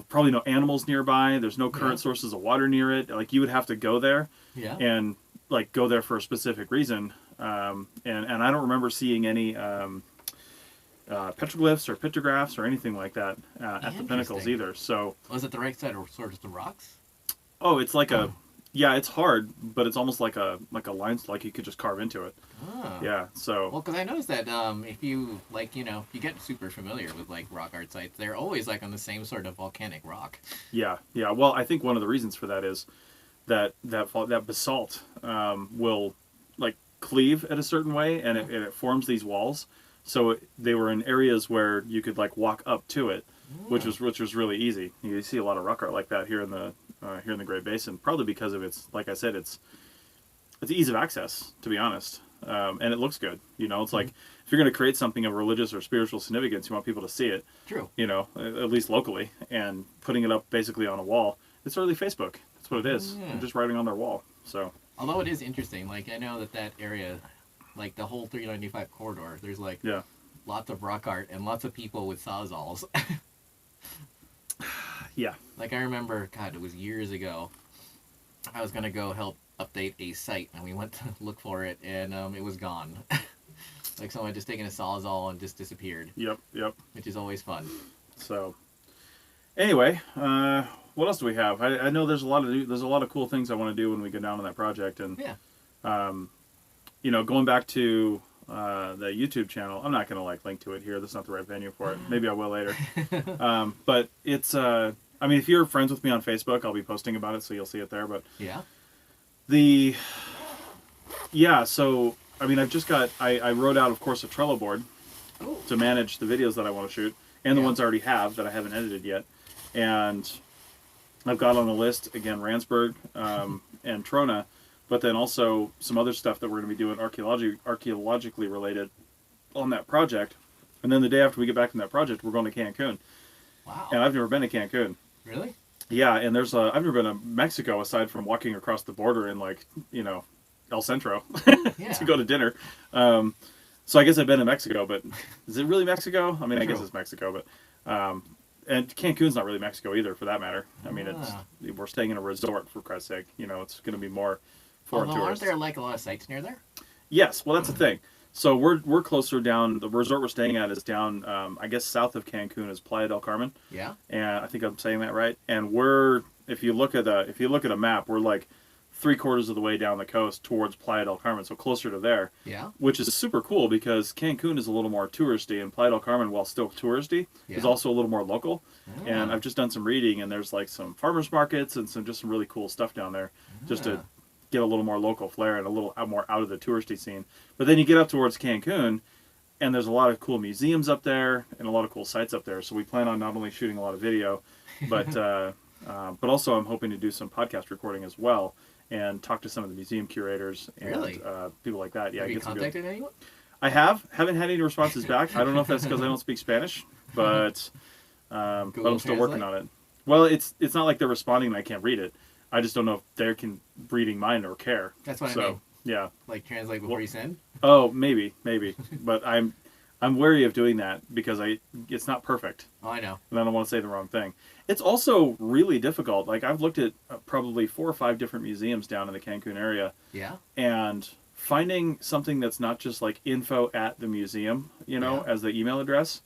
probably no animals nearby. There's no current sources of water near it. Like, you would have to go there and like go there for a specific reason. And I don't remember seeing any petroglyphs or pictographs or anything like that at the pinnacles either. So was it the right side or sort of the rocks? Oh, it's like it's hard, but it's almost like a line, like you could just carve into it. Oh. Yeah. So well, because I noticed that if you you get super familiar with like rock art sites, they're always like on the same sort of volcanic rock. Yeah. Well, I think one of the reasons for that is that basalt will like cleave at a certain way, and it forms these walls. So they were in areas where you could like walk up to it, which was really easy. You see a lot of rock art like that here in the Great Basin, probably because of its, like I said, it's ease of access, to be honest, and it looks good. It's like if you're going to create something of religious or spiritual significance, you want people to see it. True. At least locally, and putting it up basically on a wall. It's early Facebook. That's what it is. Yeah. They're just writing on their wall. So. Although it is interesting, like I know that area, like the whole 395 corridor, there's like lots of rock art and lots of people with sawzalls. Yeah. Like I remember, God, it was years ago. I was gonna go help update a site, and we went to look for it, and it was gone. Like someone had just taken a sawzall and just disappeared. Yep. Which is always fun. So, anyway, what else do we have? I know there's a lot of cool things I want to do when we go down on that project, and going back to the YouTube channel, I'm not going to link to it here. That's not the right venue for it. Maybe I will later. But it's if you're friends with me on Facebook, I'll be posting about it, so you'll see it there. But so I've just got I wrote out, of course, a Trello board to manage the videos that I want to shoot, and the ones I already have that I haven't edited yet, and I've got on the list again Randsburg and Trona, but then also some other stuff that we're going to be doing archaeologically related on that project. And then the day after we get back from that project, we're going to Cancun. Wow! And I've never been to Cancun. Really? Yeah, and I've never been to Mexico aside from walking across the border in El Centro to go to dinner. So I guess I've been to Mexico, but is it really Mexico? I guess it's Mexico, but and Cancun's not really Mexico either, for that matter. We're staying in a resort, for Christ's sake. It's going to be more foreign tourists. Aren't there a lot of sites near there? Yes, well that's the thing. So we're closer down. The resort we're staying at is down, I guess, south of Cancun is Playa del Carmen. Yeah. And I think I'm saying that right. And if you look at a map, we're like 3/4 of the way down the coast towards Playa del Carmen, so closer to there. Yeah. Which is super cool because Cancun is a little more touristy, and Playa del Carmen, while still touristy, is also a little more local. Oh. And I've just done some reading, and there's some farmers markets and some really cool stuff down there, just to get a little more local flair and a little more out of the touristy scene. But then you get up towards Cancun, and there's a lot of cool museums up there and a lot of cool sites up there. So we plan on not only shooting a lot of video, but also I'm hoping to do some podcast recording as well and talk to some of the museum curators and people like that. Yeah, have you contacted anyone? I haven't had any responses back. I don't know if that's because I don't speak Spanish, but I'm still working on it. Well, it's not like they're responding and I can't read it. I just don't know if they're reading mine or care. That's what I mean. Yeah. Like translate before you send? Oh, maybe. But I'm wary of doing that because it's not perfect. Oh, I know. And I don't want to say the wrong thing. It's also really difficult. Like I've looked at probably 4 or 5 different museums down in the Cancun area. Yeah. And finding something that's not just info at the museum, as the email address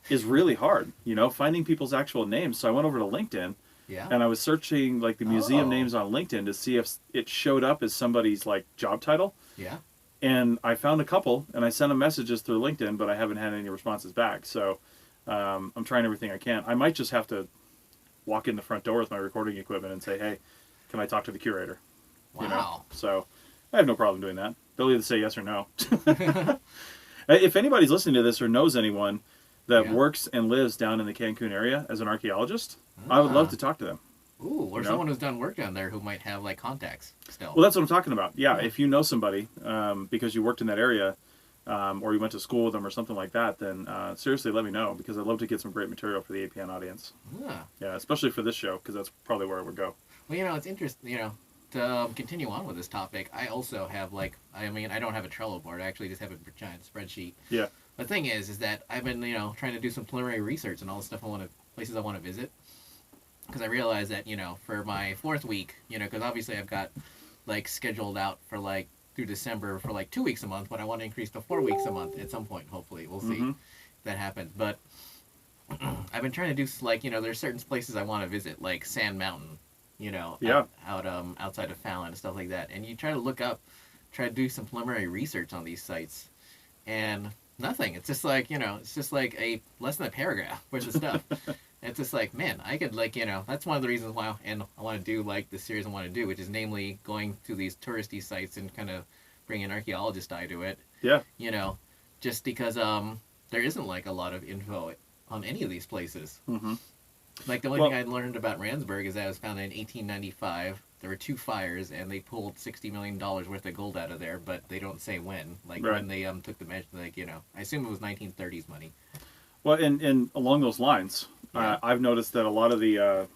is really hard. Finding people's actual names. So I went over to LinkedIn Yeah. And I was searching like the museum names on LinkedIn to see if it showed up as somebody's like job title. Yeah. And I found a couple, and I sent them messages through LinkedIn, but I haven't had any responses back. So I'm trying everything I can. I might just have to walk in the front door with my recording equipment and say, "Hey, can I talk to the curator?" Wow. You know? So I have no problem doing that. They'll either say yes or no. If anybody's listening to this or knows anyone that works and lives down in the Cancun area as an archaeologist, I would love to talk to them. Ooh, or someone who's done work down there who might have like contacts still. Well, that's what I'm talking about. Yeah, if you know somebody because you worked in that area or you went to school with them or something like that, then seriously let me know because I'd love to get some great material for the APN audience. Yeah, especially for this show because that's probably where it would go. Well, it's interesting, to continue on with this topic, I also have I don't have a Trello board. I actually just have a giant spreadsheet. Yeah. The thing is that I've been, trying to do some preliminary research on all the stuff places I want to visit. Because I realized that, for my 4th week, because obviously I've got, scheduled out for, through December for, 2 weeks a month, but I want to increase to 4 weeks a month at some point, hopefully. We'll see if that happens. But I've been trying to do, there's certain places I want to visit, like Sand Mountain, outside of Fallon and stuff like that. And you try to do some preliminary research on these sites, and nothing. It's just a less than a paragraph worth of stuff. It's just man, I could that's one of the reasons why, and I want to do the series I want to do, which is namely going to these touristy sites and kind of bring an archaeologist eye to it. Yeah. Just because there isn't a lot of info on any of these places. Mm-hmm. The only thing I learned about Randsburg is that it was founded in 1895. There were 2 fires, and they pulled $60 million worth of gold out of there, but they don't say when. When they took the measure, I assume it was 1930s money. Well, and along those lines, I've noticed that a lot of the,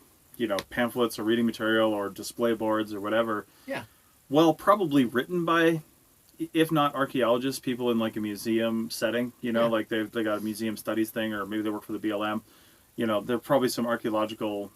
pamphlets or reading material or display boards or whatever, probably written by, if not archaeologists, people in a museum setting, they got a museum studies thing, or maybe they work for the BLM. There are probably some archaeological,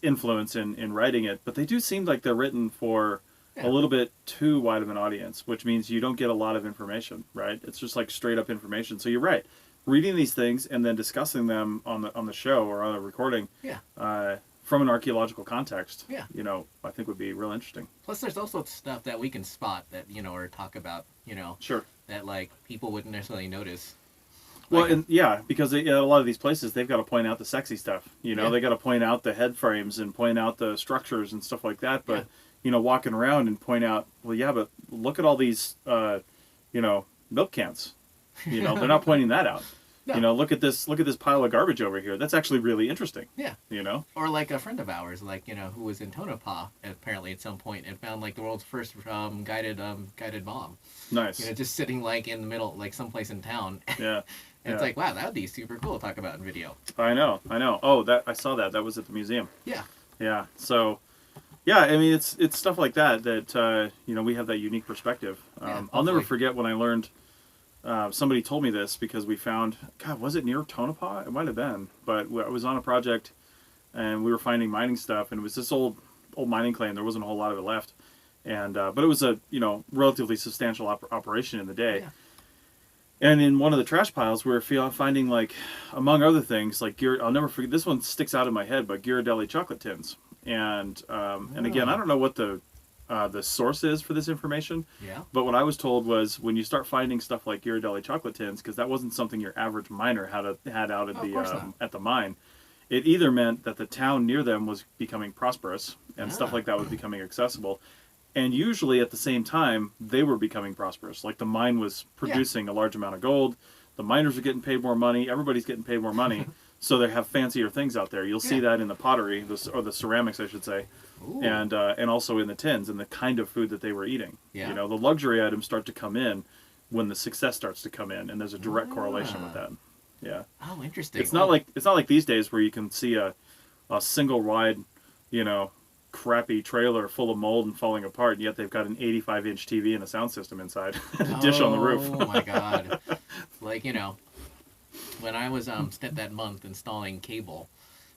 influence in writing it, but they do seem like they're written for a little bit too wide of an audience, which means you don't get a lot of information, right? It's just straight up information. So you're right. Reading these things and then discussing them on the show or on a recording from an archaeological context, I think would be real interesting. Plus, there's also stuff that we can spot that, or talk about, Sure. that people wouldn't necessarily notice. Well, because a lot of these places, they've got to point out the sexy stuff. They got to point out the head frames and point out the structures and stuff like that. But, walking around and point out, but look at all these, milk cans. They're not pointing that out. No. Look at this pile of garbage over here. That's actually really interesting. Yeah. Or a friend of ours, who was in Tonopah apparently at some point and found the world's first guided bomb. Nice. Just sitting in the middle, someplace in town. Yeah. And it's wow, that would be super cool to talk about in video. I know. Oh, I saw that. That was at the museum. Yeah. Yeah. So, yeah, I mean, it's stuff like that we have that unique perspective. I'll never forget when I learned. Somebody told me this because we found, was it near Tonopah? It might have been, but I was on a project and we were finding mining stuff, and it was this old mining claim. There wasn't a whole lot of it left, and but it was a relatively substantial operation in the day. Yeah. And in one of the trash piles, we were finding among other things, I'll never forget. This one sticks out in my head, but Ghirardelli chocolate tins, and again, I don't know what the source is for this information. Yeah. But what I was told was when you start finding stuff like Ghirardelli chocolate tins, because that wasn't something your average miner had out at the mine, it either meant that the town near them was becoming prosperous and stuff like that was becoming accessible, and usually at the same time they were becoming prosperous. The mine was producing a large amount of gold, the miners are getting paid more money, everybody's getting paid more money. So they have fancier things out there. You'll see that in the pottery, or the ceramics, I should say. Ooh. And also in the tins and the kind of food that they were eating. Yeah. The luxury items start to come in when the success starts to come in, and there's a direct correlation with that. Yeah. Oh, interesting. It's not like these days where you can see a single wide, crappy trailer full of mold and falling apart, and yet they've got an 85-inch TV and a sound system inside, and a dish on the roof. Oh my God. When I was spent that month installing cable,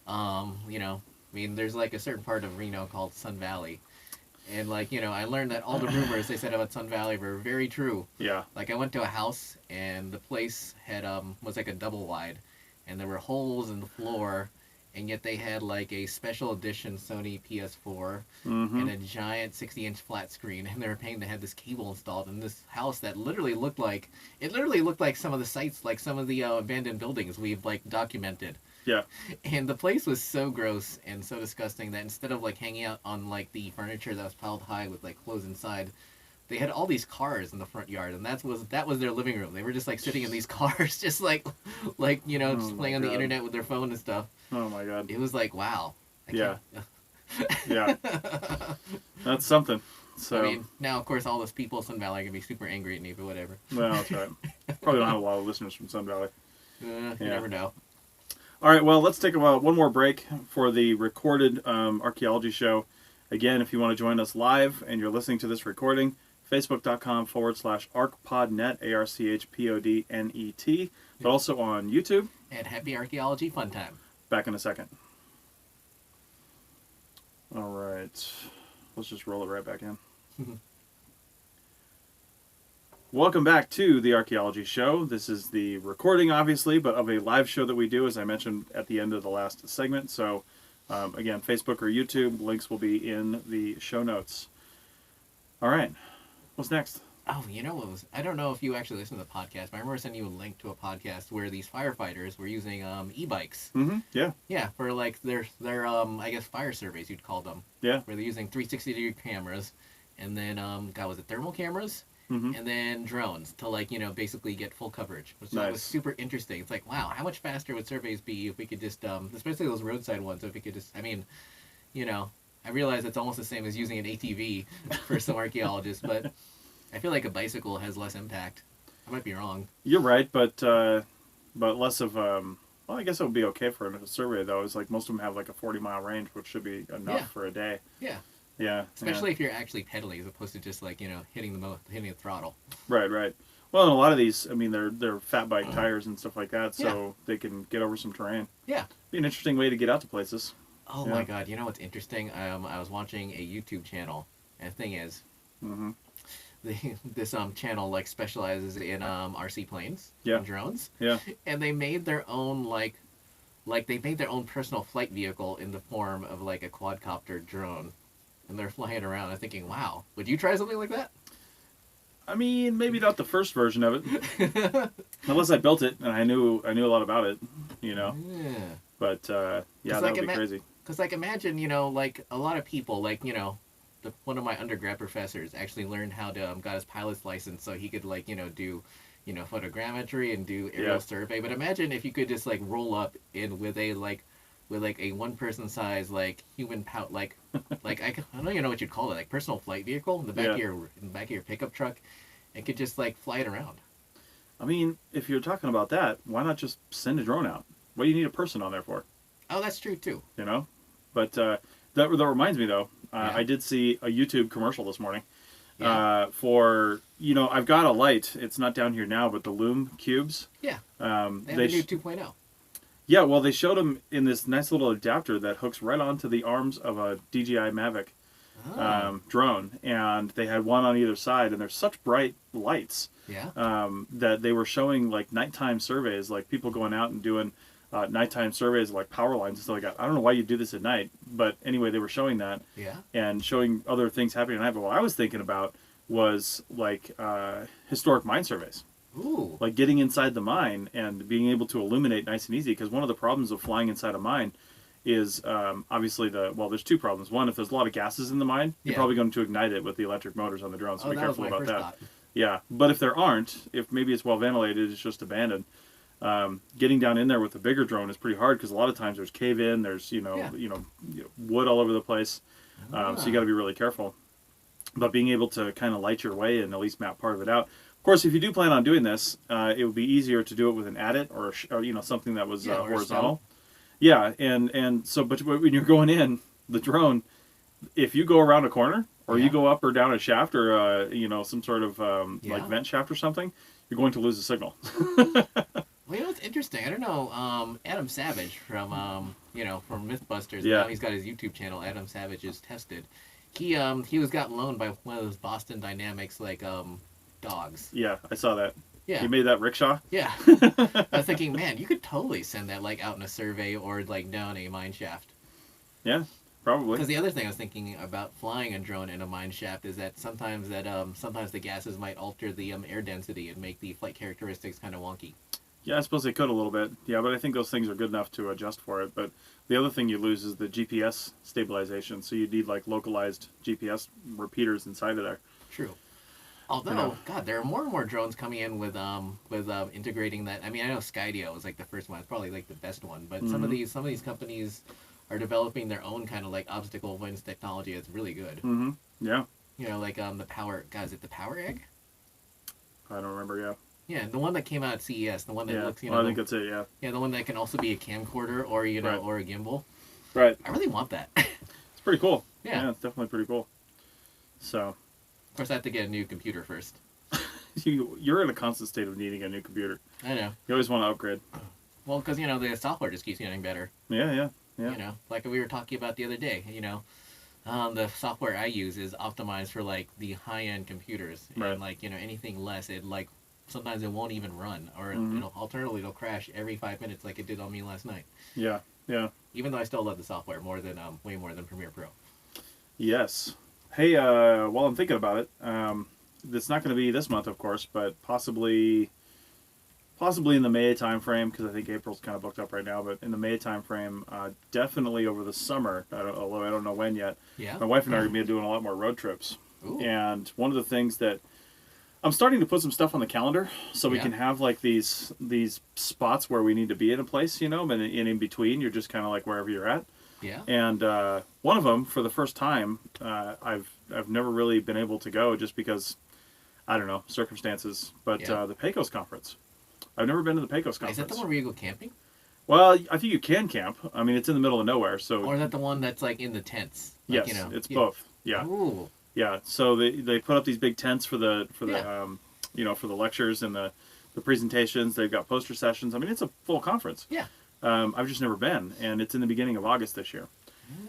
there's a certain part of Reno called Sun Valley, and I learned that all the rumors they said about Sun Valley were very true. Yeah. I went to a house and the place had was a double wide, and there were holes in the floor, and yet they had like a special edition Sony PS4 Mm-hmm. and a giant 60-inch flat screen, and they were paying to have this cable installed in this house that literally looked like some of the sites, like some of the abandoned buildings we've like documented. Yeah. And the place was so gross and so disgusting that instead of like hanging out on like the furniture that was piled high with like clothes inside, they had all these cars in the front yard, and that was their living room. They were just like sitting in these cars, just like just playing on the internet with their phone and stuff. Oh my God. It was like, wow. Yeah. Yeah. That's something. So, I mean, now of course all those people in Sun Valley are gonna be super angry at me, but whatever. well, that's right. Probably don't have a lot of listeners from Sun Valley. You never know. All right, well, let's take one more break for the recorded archaeology show. Again, if you want to join us live and you're listening to this recording, facebook.com/archpodnet, ARCHPODNET, but also on YouTube. And happy archaeology fun time. Back in a second. All right. Let's just roll it right back in. Welcome back to the Archaeology Show. This is the recording, obviously, but of a live show that we do, as I mentioned at the end of the last segment. So, again, Facebook or YouTube, links will be in the show notes. All right. What's next? Oh, you know what was... I don't know if you actually listened to the podcast, but I remember sending you a link to a podcast where these firefighters were using e-bikes. Mm-hmm. Yeah. Yeah, for like their I guess fire surveys, you'd call them. Yeah. Where they're using 360-degree cameras, and then, was it thermal cameras? Mm-hmm. And then drones to basically get full coverage, which Nice. was super interesting. It's like, wow, how much faster would surveys be if we could just, especially those roadside ones, if we could just, I realize it's almost the same as using an ATV for some archaeologists, but I feel like a bicycle has less impact. I might be wrong. You're right, but less of well, I guess it would be okay for a survey though. It's like most of them have like a 40-mile range, which should be enough for a day. Yeah. Yeah. Especially if you're actually pedaling as opposed to just like, hitting the throttle. Right, right. Well, and a lot of these, I mean, they're fat bike tires and stuff like that, so they can get over some terrain. Yeah. Be an interesting way to get out to places. Oh my God! You know what's interesting? I was watching a YouTube channel, and the thing is, this channel like specializes in RC planes and drones. Yeah. And they made their own they made their own personal flight vehicle in the form of like a quadcopter drone, and they're flying around. I'm thinking, wow, would you try something like that? I mean, maybe not the first version of it, unless I built it and I knew a lot about it, Yeah. But that would be crazy. Because imagine like a lot of people one of my undergrad professors actually learned how to got his pilot's license so he could do photogrammetry and do aerial survey. But imagine if you could just roll up in with a one person size human I don't even know what you'd call it, personal flight vehicle in the back of your pickup truck, and could just fly it around. I mean, if you're talking about that, why not just send a drone out? What do you need a person on there for? Oh, that's true too. But that reminds me though. I did see a YouTube commercial this morning for I've got a light. It's not down here now, but the Loom cubes. Yeah. They have a new 2.0. Yeah, well, they showed them in this nice little adapter that hooks right onto the arms of a DJI Mavic drone, and they had one on either side, and they're such bright lights that they were showing nighttime surveys, people going out and doing nighttime surveys of power lines and stuff like that. I don't know why you do this at night, but anyway, they were showing that and showing other things happening at night. But what I was thinking about was historic mine surveys. Ooh. Getting inside the mine and being able to illuminate nice and easy, because one of the problems of flying inside a mine is obviously there's two problems. One, if there's a lot of gases in the mine, you're probably going to ignite it with the electric motors on the drone, so be careful about that. Thought. Yeah, but if there aren't, if maybe it's well ventilated, it's just abandoned. Getting down in there with a bigger drone is pretty hard, because a lot of times there's cave-in, there's wood all over the place, so you got to be really careful. But being able to kind of light your way and at least map part of it out. Of course, if you do plan on doing this, it would be easier to do it with an adit or something that was horizontal. Yeah, and so but when you're going in the drone, if you go around a corner or you go up or down a shaft or some sort of vent shaft or something, you're going to lose the signal. Well, it's interesting. I don't know. Adam Savage from from MythBusters. Now he's got his YouTube channel. Adam Savage is Tested. He was got loaned by one of those Boston Dynamics dogs. Yeah, I saw that. Yeah. He made that rickshaw. Yeah. I was thinking, man, you could totally send that like out in a survey or like down a mine shaft. Yeah, probably. Because the other thing I was thinking about flying a drone in a mine shaft is that sometimes the gases might alter the air density and make the flight characteristics kind of wonky. Yeah, I suppose they could a little bit. Yeah, but I think those things are good enough to adjust for it. But the other thing you lose is the GPS stabilization. So you need like localized GPS repeaters inside of there. True. Although, God, there are more and more drones coming in with integrating that. I mean, I know Skydio was like the first one. It's probably like the best one. But some of these companies are developing their own kind of like obstacle avoidance technology. It's really good. Mm-hmm. Yeah. You know, like the power. God, is it the Power Egg? I don't remember. Yeah. Yeah, the one that came out at CES. The one that looks. I think that's it. Yeah. Yeah, the one that can also be a camcorder or or a gimbal. Right. I really want that. It's pretty cool. Yeah. It's definitely pretty cool. So. Of course, I have to get a new computer first. You're in a constant state of needing a new computer. I know. You always want to upgrade. Well, because the software just keeps getting better. Yeah. Like we were talking about the other day. The software I use is optimized for like the high-end computers, right. And like anything less, it like sometimes it won't even run, or alternatively it'll crash every 5 minutes, like it did on me last night. Yeah. Even though I still love the software way more than Premiere Pro. Yes. Hey, while I'm thinking about it, it's not going to be this month, of course, but possibly in the May time frame, because I think April's kind of booked up right now. But in the May time frame, definitely over the summer. Although I don't know when yet. Yeah. My wife and I are going to be doing a lot more road trips. Ooh. And one of the things that I'm starting to put some stuff on the calendar, so we can have like these spots where we need to be in a place, and in between, you're just kind of like wherever you're at. Yeah. And one of them, for the first time, I've never really been able to go just because, I don't know, circumstances. But the Pecos conference. I've never been to the Pecos conference. Is that the one where you go camping? Well, I think you can camp. I mean, it's in the middle of nowhere, so. Or is that the one that's like in the tents? Like, yes, it's both. Yeah. Ooh. Yeah. So they put up these big tents for the for the lectures and the presentations. They've got poster sessions. I mean, it's a full conference. Yeah. I've just never been, and it's in the beginning of August this year.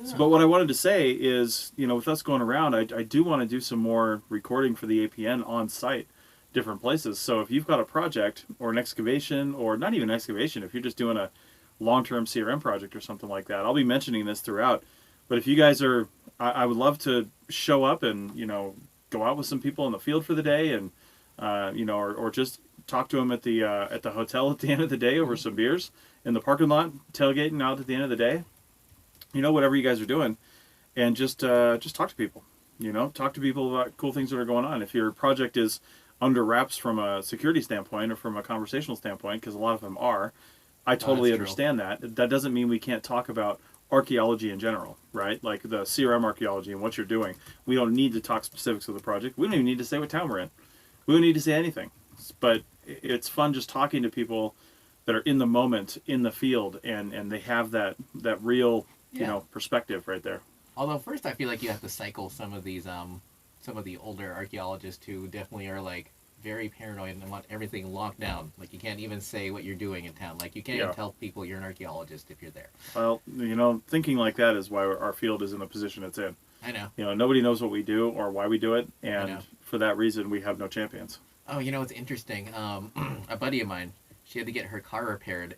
So, but what I wanted to say is, with us going around, I do want to do some more recording for the APN on site, different places. So if you've got a project or an excavation, or not even excavation, if you're just doing a long-term CRM project or something like that, I'll be mentioning this throughout. But if you guys are, I would love to show up and, go out with some people in the field for the day and, or just talk to them at the hotel at the end of the day over some beers in the parking lot, tailgating out at the end of the day, whatever you guys are doing, and just talk to people, talk to people about cool things that are going on. If your project is under wraps from a security standpoint or from a conversational standpoint, because a lot of them are, I totally understand that. That doesn't mean we can't talk about archaeology in general, right? Like the CRM archaeology and what you're doing. We don't need to talk specifics of the project. We don't even need to say what town we're in. We don't need to say anything. But it's fun just talking to people that are in the moment, in the field, and they have that real, perspective right there. Although first I feel like you have to cycle some of the older archaeologists who definitely are like very paranoid and want everything locked down. Like you can't even say what you're doing in town. Like you can't even tell people you're an archaeologist if you're there. Well, thinking like that is why our field is in the position it's in. I know. Nobody knows what we do or why we do it, and for that reason, we have no champions. Oh, it's interesting. A buddy of mine, she had to get her car repaired,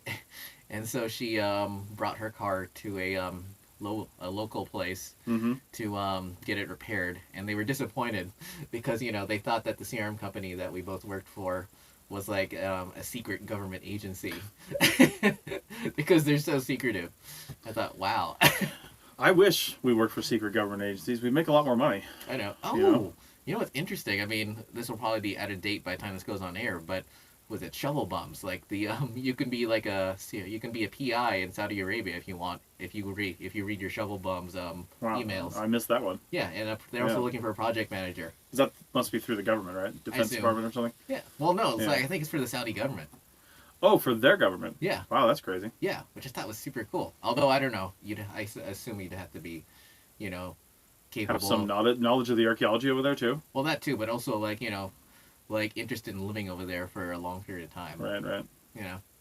and so she brought her car to a local place to get it repaired, and they were disappointed because they thought that the CRM company that we both worked for was like a secret government agency because they're so secretive. I thought, wow. I wish we worked for secret government agencies. We'd make a lot more money. I know. Oh, what's interesting? I mean, this will probably be out of date by the time this goes on air, but was it shovel bums? Like the you can be like you can be a PI in Saudi Arabia if you want, if you read your shovel bums emails. I missed that one. Yeah, and they're also looking for a project manager. That must be through the government, right? Defense Department or something. Yeah. Well, no, it's like I think it's for the Saudi government. Oh, for their government. Yeah. Wow, that's crazy. Yeah, which I thought was super cool. Although I don't know, I assume you'd have to be, capable. Have some knowledge of the archaeology over there too. Well, that too, but also like interested in living over there for a long period of time. Right.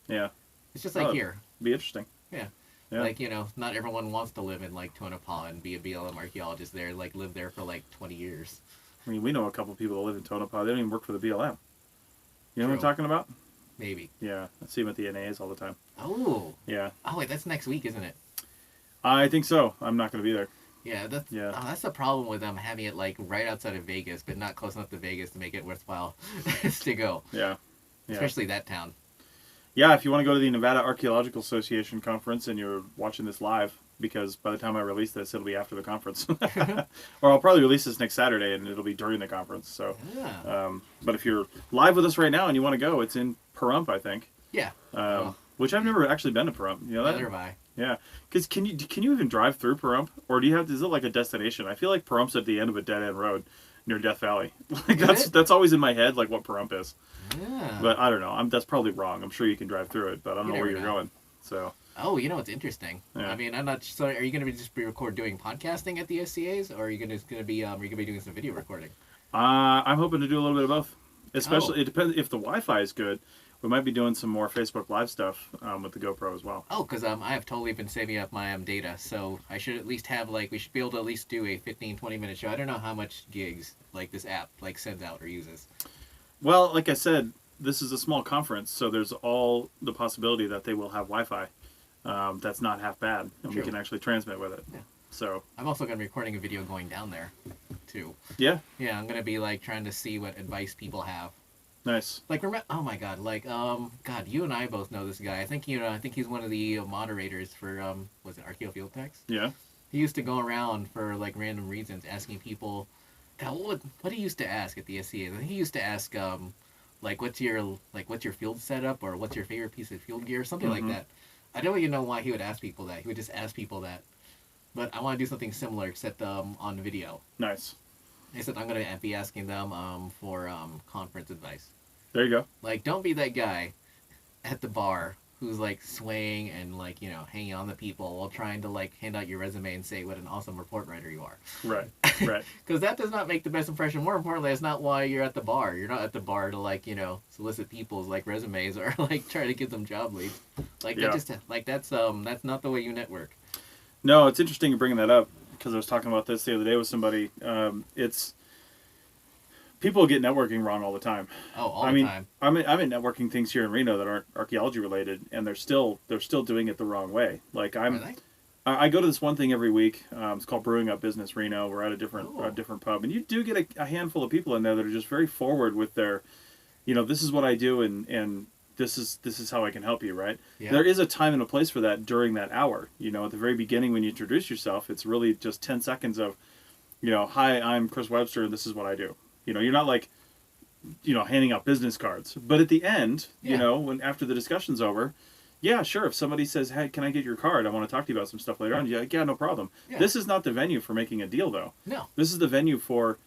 Yeah. It's just like here. Be interesting. Yeah. Like, not everyone wants to live in like Tonopah and be a BLM archaeologist there, like live there for like 20 years. I mean, we know a couple of people that live in Tonopah. They don't even work for the BLM. You know what I'm talking about? Maybe. Yeah, I see him at the NAs all the time. Oh. Yeah. Oh wait, that's next week, isn't it? I think so. I'm not going to be there. Yeah, that's Yeah. that's the problem with them having it like right outside of Vegas, but not close enough to Vegas to make it worthwhile to go. Yeah. Especially that town. Yeah, if you want to go to the Nevada Archaeological Association conference and you're watching this live, because by the time I release this, it'll be after the conference. Or I'll probably release this next Saturday and it'll be during the conference. So, Yeah. But if you're live with us right now and you want to go, it's in Pahrump, I think. Yeah. Which I've never actually been to Pahrump. You know that? Neither have I. Yeah, because can you even drive through Pahrump, or do you have? Is it like a destination? I feel like Parump's at the end of a dead end road near Death Valley. Like that's always in my head, like what Pahrump is. Yeah. But I don't know. That's probably wrong. I'm sure you can drive through it, but I don't know where you're going. So. Oh, you know what's interesting? Yeah. I mean, I'm not. So, are you going to just be doing podcasting at the SCAs, or are you going to be doing some video recording? I'm hoping to do a little bit of both. Especially, it depends if the Wi-Fi is good. We might be doing some more Facebook Live stuff with the GoPro as well. Oh, because I have totally been saving up my data, so I should at least have we should be able to at least do a 15, 20-minute show. I don't know how much gigs this app sends out or uses. Well, like I said, this is a small conference, so there's all the possibility that they will have Wi-Fi. That's not half bad, and we can actually transmit with it. Yeah. So I'm also going to be recording a video going down there, too. Yeah. Yeah, I'm going to be trying to see what advice people have. Nice. Remember? Oh my God! God, you and I both know this guy. I think I think he's one of the moderators for was it Archaeo Field Techs? Yeah. He used to go around for random reasons asking people. God, what he used to ask at the SCA? He used to ask what's your field setup, or what's your favorite piece of field gear, something like that. I don't even know why he would ask people that. He would just ask people that. But I want to do something similar, except on video. Nice. Except I'm going to be asking them for conference advice. There you go. Don't be that guy at the bar who's swaying and hanging on to people while trying to hand out your resume and say what an awesome report writer you are. Right. Right. Because that does not make the best impression. More importantly, that's not why you're at the bar. You're not at the bar to solicit people's resumes or try to give them job leads. That's not the way you network. No, it's interesting you're bringing that up, because I was talking about this the other day with somebody. It's people get networking wrong all the time. Oh, all the time. I'm in networking things here in Reno that aren't archaeology related, and they're still doing it the wrong way. Really? I go to this one thing every week. It's called Brewing Up Business Reno. We're at a different pub, and you do get a handful of people in there that are just very forward with their, this is what I do, and this is how I can help you, right? Yeah. There is a time and a place for that during that hour. At the very beginning when you introduce yourself, it's really just 10 seconds of, hi, I'm Chris Webster, and this is what I do. You're not handing out business cards. But at the end, when after the discussion's over, yeah, sure. If somebody says, hey, can I get your card? I want to talk to you about some stuff later on. Yeah, no problem. Yeah. This is not the venue for making a deal, though. No. This is the venue for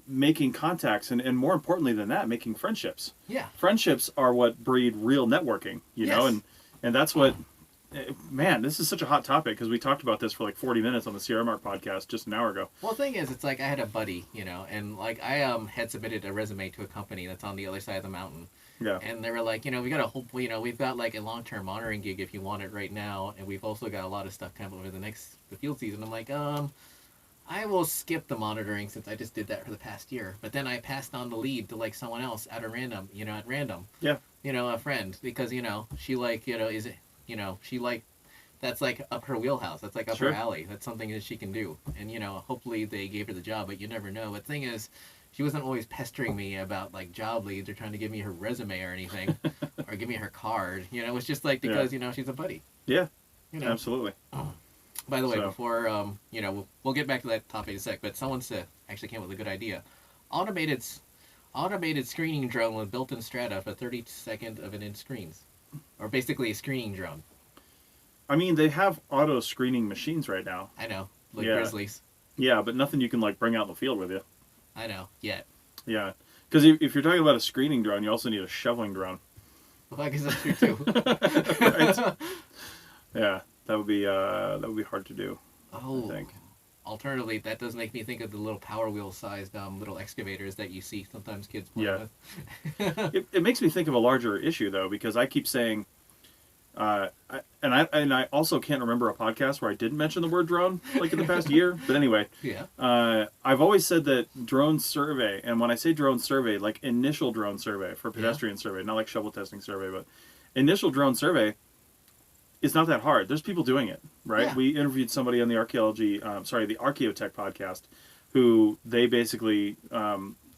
making contacts and more importantly than that, making friendships. Yeah. Friendships are what breed real networking, know, and that's what, man, this is such a hot topic because we talked about this for 40 minutes on the Sierra Mark podcast just an hour ago. Well, the thing is, it's I had a buddy, and I had submitted a resume to a company that's on the other side of the mountain. Yeah. And they were like, we got a whole, we've got a long-term monitoring gig if you want it right now, and we've also got a lot of stuff coming over the field season. I'm like, I will skip the monitoring since I just did that for the past year. But then I passed on the lead to someone else at random. Yeah. A friend, because she is it she that's up her wheelhouse. That's up her alley. That's something that she can do. And hopefully they gave her the job, but you never know. But the thing is, she wasn't always pestering me about job leads or trying to give me her resume or anything or give me her card. It's just because she's a buddy. Yeah. Absolutely. By the way, before we'll get back to that topic in a sec, but someone actually came up with a good idea. Automated screening drone with built-in strata for 32nd of an inch screens, or basically a screening drone. I mean, they have auto screening machines right now. I know, Grizzlies. Yeah, but nothing you can bring out in the field with you. I know, yet. Yeah, because if you're talking about a screening drone, you also need a shoveling drone. Well, I guess that's true too. Right? Yeah, that would be hard to do. Oh, I think. Alternatively, that does make me think of the little Power Wheel-sized little excavators that you see sometimes kids play with. It makes me think of a larger issue though, because I keep saying, I also can't remember a podcast where I didn't mention the word drone like in the past year. But anyway, Yeah. I've always said that drone survey, and when I say drone survey, like initial drone survey for pedestrian survey, not like shovel testing survey, but initial drone survey is not that hard. There's people doing it, right? Yeah. We interviewed somebody on the the Archaeotech podcast, who they basically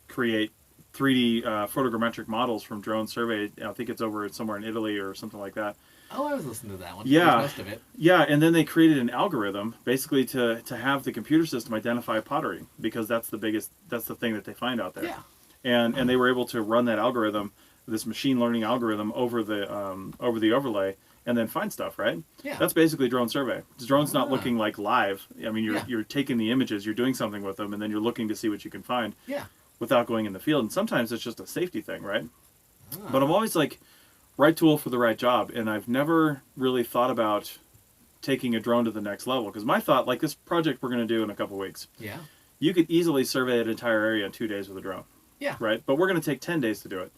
create 3D photogrammetric models from drone survey. I think it's over somewhere in Italy or something like that. Oh, I was listening to that one. Yeah, most of it. Yeah, and then they created an algorithm basically to have the computer system identify pottery, because that's the thing that they find out there. Yeah. And they were able to run that algorithm, this machine learning algorithm, over the overlay, and then find stuff, right? Yeah. That's basically drone survey. Drone's not looking like live. I mean, you're taking the images, you're doing something with them, and then you're looking to see what you can find. Yeah. Without going in the field. And sometimes it's just a safety thing, right? But I'm always like, right tool for the right job, and I've never really thought about taking a drone to the next level, because my thought, like this project we're going to do in a couple weeks, Yeah. you could easily survey an entire area in 2 days with a drone. Yeah. Right? But we're going to take 10 days to do it.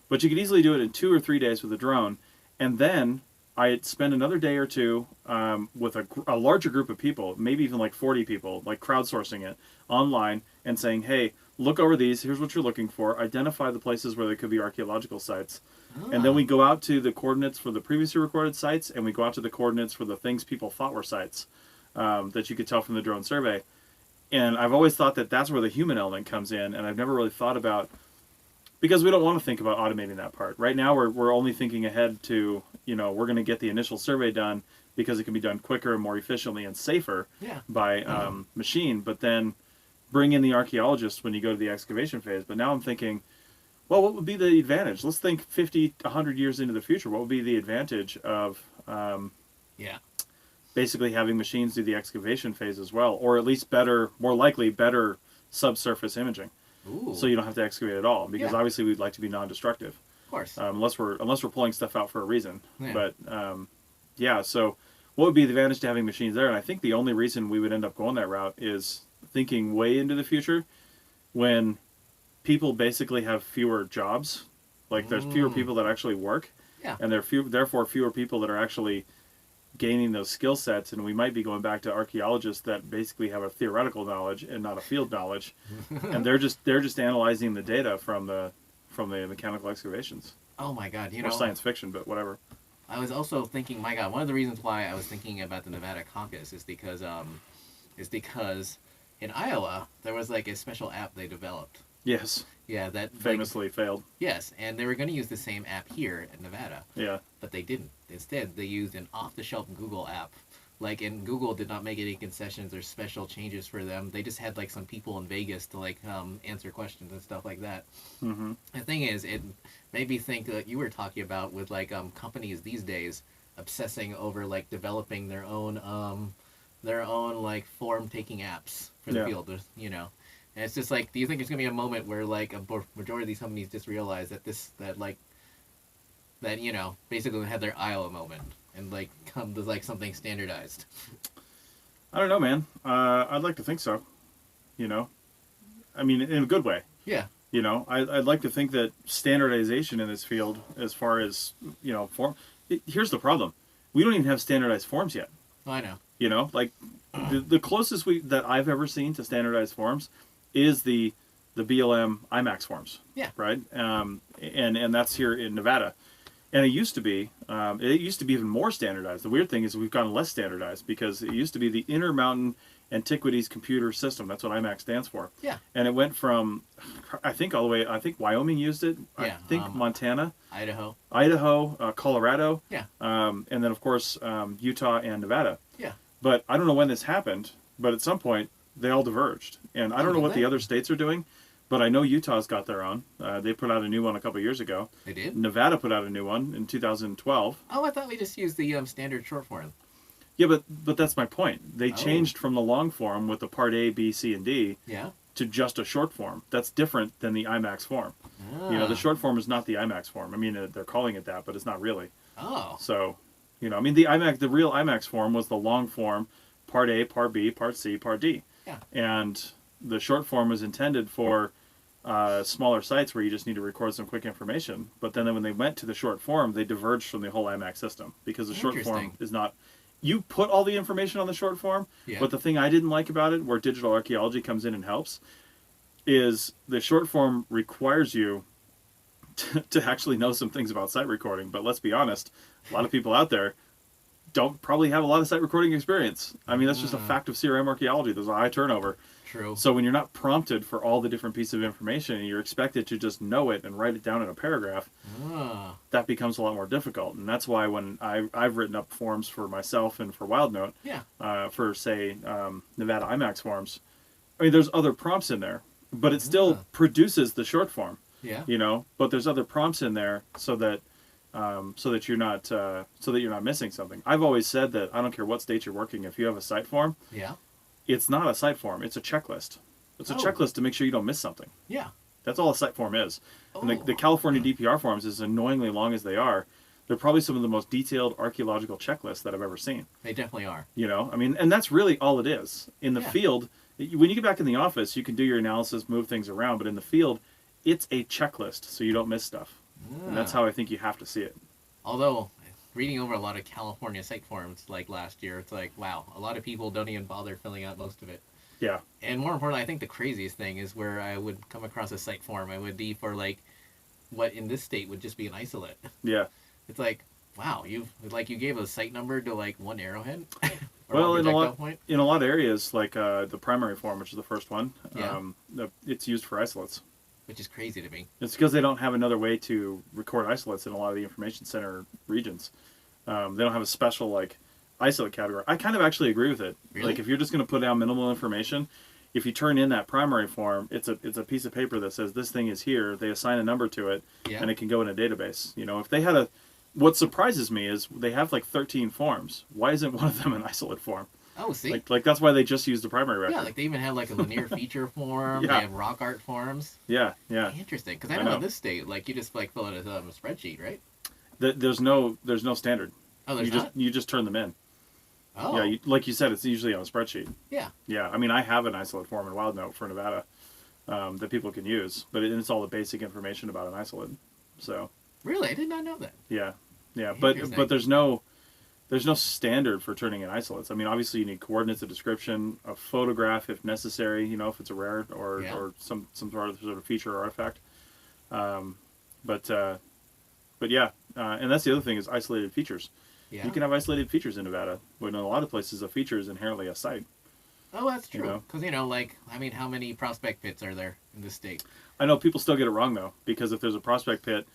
But you could easily do it in 2 or 3 days with a drone, and then I'd spend another day or two with a larger group of people, maybe even like 40 people, like crowdsourcing it online and saying, hey, look over these, here's what you're looking for, identify the places where there could be archaeological sites. And then we go out to the coordinates for the previously recorded sites, and we go out to the coordinates for the things people thought were sites that you could tell from the drone survey. And I've always thought that that's where the human element comes in, and I've never really thought about, because we don't want to think about automating that part. Right now we're only thinking ahead to, we're going to get the initial survey done because it can be done quicker and more efficiently and safer by machine, but then bring in the archaeologists when you go to the excavation phase. But now I'm thinking, well, what would be the advantage? Let's think 50, 100 years into the future. What would be the advantage of basically having machines do the excavation phase as well, or at least more likely better subsurface imaging? Ooh. So you don't have to excavate at all, because obviously we'd like to be non-destructive. Of course. Unless we're pulling stuff out for a reason. Yeah. But so what would be the advantage to having machines there? And I think the only reason we would end up going that route is thinking way into the future, when people basically have fewer jobs. Like there's fewer people that actually work, and therefore fewer people that are actually gaining those skill sets, and we might be going back to archaeologists that basically have a theoretical knowledge and not a field knowledge, and they're just analyzing the data from the mechanical excavations. Oh my God, or science fiction, but whatever. I was also thinking, my God, one of the reasons why I was thinking about the Nevada caucus is because in Iowa there was like a special app they developed. Yes. Yeah, that famously failed. Yes, and they were going to use the same app here in Nevada. Yeah. But they didn't. Instead, they used an off-the-shelf Google app. And Google did not make any concessions or special changes for them. They just had some people in Vegas to answer questions and stuff like that. Mm-hmm. The thing is, it made me think that you were talking about with companies these days obsessing over developing their own form-taking apps for the field. And it's just do you think there's gonna be a moment where a majority of these companies just realize that basically had their Iowa moment and come to something standardized? I don't know, man. I'd like to think so. I mean, in a good way. Yeah. I'd like to think that standardization in this field, as far as form. Here's the problem: we don't even have standardized forms yet. Oh, I know. The closest that I've ever seen to standardized forms is the BLM IMAX forms. Yeah. Right. And that's here in Nevada. And it used to be even more standardized. The weird thing is we've gotten less standardized, because it used to be the Intermountain Antiquities Computer System. That's what IMAX stands for. Yeah. And it went from, I think Wyoming used it. Yeah. I think Montana. Idaho. Colorado. Yeah. And then, of course, Utah and Nevada. Yeah. But I don't know when this happened, but at some point they all diverged. And I don't know what the other states are doing, but I know Utah's got their own. They put out a new one a couple years ago. They did? Nevada put out a new one in 2012. Oh, I thought we just used the standard short form. Yeah, but that's my point. They changed from the long form with the part A, B, C, and D to just a short form. That's different than the IMAX form. Ah. The short form is not the IMAX form. I mean, they're calling it that, but it's not really. Oh. So, the real IMAX form was the long form, part A, part B, part C, part D. Yeah. And the short form was intended for smaller sites where you just need to record some quick information. But then when they went to the short form, they diverged from the whole IMAX system because the short form is not. You put all the information on the short form, but the thing I didn't like about it, where digital archaeology comes in and helps, is the short form requires you to actually know some things about site recording. But let's be honest, a lot of people out there don't probably have a lot of site recording experience. I mean, that's just a fact of CRM archaeology. There's a high turnover. True. So when you're not prompted for all the different pieces of information and you're expected to just know it and write it down in a paragraph, that becomes a lot more difficult. And that's why when I've written up forms for myself and for WildNote, for, say, Nevada IMAX forms, I mean, there's other prompts in there, but it still produces the short form. Yeah. You know, but there's other prompts in there so that you're not missing something. I've always said that I don't care what state you're working, if you have a site form, it's not a site form, it's a checklist. It's a checklist to make sure you don't miss something. Yeah. That's all a site form is. And the California DPR forms, as annoyingly long as they are, they're probably some of the most detailed archaeological checklists that I've ever seen. They definitely are. You know, I mean, and that's really all it is. In the field, when you get back in the office, you can do your analysis, move things around, but in the field, it's a checklist so you don't miss stuff. And that's how I think you have to see it. Although, reading over a lot of California site forms like last year, it's like, wow, a lot of people don't even bother filling out most of it. Yeah. And more importantly, I think the craziest thing is where I would come across a site form, it would be for like what in this state would just be an isolate. Yeah. It's like, wow, you gave a site number to like one arrowhead. Well, in a lot of areas, like the primary form, which is the first one, it's used for isolates. Which is crazy to me. It's because they don't have another way to record isolates in a lot of the information center regions. They don't have a special like isolate category. I kind of actually agree with it. Really? Like if you're just going to put down minimal information, if you turn in that primary form, it's a piece of paper that says this thing is here. They assign a number to it, and it can go in a database. You know, if they had what surprises me is they have like 13 forms. Why isn't one of them an isolate form? Oh, see? Like that's why they just use the primary record. Yeah, like they even have like a linear feature form. They have rock art forms. Yeah. Interesting, because I know in this state, like you just like fill it as a spreadsheet, right? There's no standard. Oh, there's not? You just turn them in. Oh. Yeah, like you said, it's usually on a spreadsheet. Yeah. Yeah, I mean, I have an isolate form in WildNote for Nevada that people can use, but it's all the basic information about an isolate. So. Really, I did not know that. Yeah, but there's no standard for turning in isolates. I mean, obviously you need coordinates, a description, a photograph if necessary. You know, if it's a rare or some sort of feature or artifact. But yeah, and that's the other thing is isolated features. Yeah. You can have isolated features in Nevada, when in a lot of places a feature is inherently a site. Oh, that's true. Because, like, I mean, how many prospect pits are there in this state? I know people still get it wrong, though, because if there's a prospect pit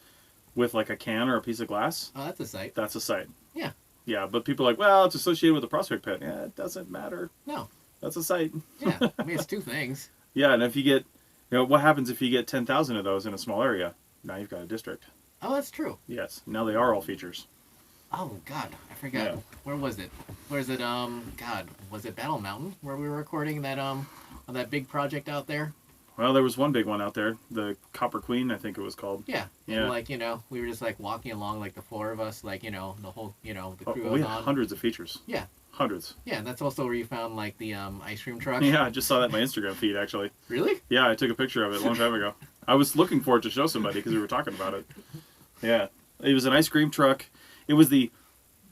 with, like, a can or a piece of glass... Oh, that's a site. That's a site. Yeah. Yeah, but people are like, well, it's associated with a prospect pit. Yeah, it doesn't matter. No. That's a site. Yeah, I mean, it's two things. Yeah, and if you get... what happens if you get 10,000 of those in a small area? Now you've got a district. Oh, that's true. Yes. Now they are all features. Oh, God. I forgot. Yeah. Where was it? Where is it? God, was it Battle Mountain where we were recording that, on that big project out there? Well, there was one big one out there. The Copper Queen, I think it was called. Yeah. And, like, we were just, like, walking along, like, the four of us, like, the whole, the crew we had hundreds of features. Yeah. Hundreds. Yeah, and that's also where you found, like, the ice cream truck. Yeah, I just saw that in my Instagram feed, actually. Really? Yeah, I took a picture of it a long time ago. I was looking for it to show somebody because we were talking about it. Yeah. It was an ice cream truck. It was the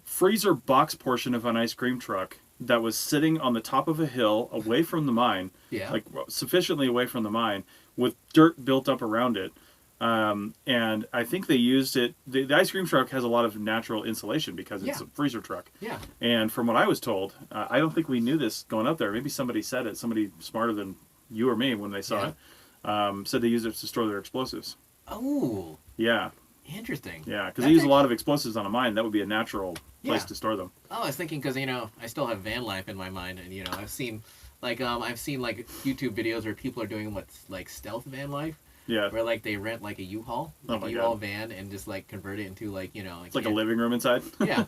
freezer box portion of an ice cream truck that was sitting on the top of a hill away from the mine. Yeah. Like, sufficiently away from the mine with dirt built up around it. And I think they used it. The ice cream truck has a lot of natural insulation because it's a freezer truck. Yeah. And from what I was told, I don't think we knew this going up there. Maybe somebody said it. Somebody smarter than you or me when they saw it said they used it to store their explosives. Oh. Yeah. Interesting. Yeah, because they use a lot of explosives on a mine. That would be a natural place to store them. Oh, I was thinking because I still have van life in my mind, and I've seen like YouTube videos where people are doing what's like stealth van life. Yeah. Where like they rent like a U-Haul, like a U-Haul van, and just like convert it into like it's like a living room inside. Yeah.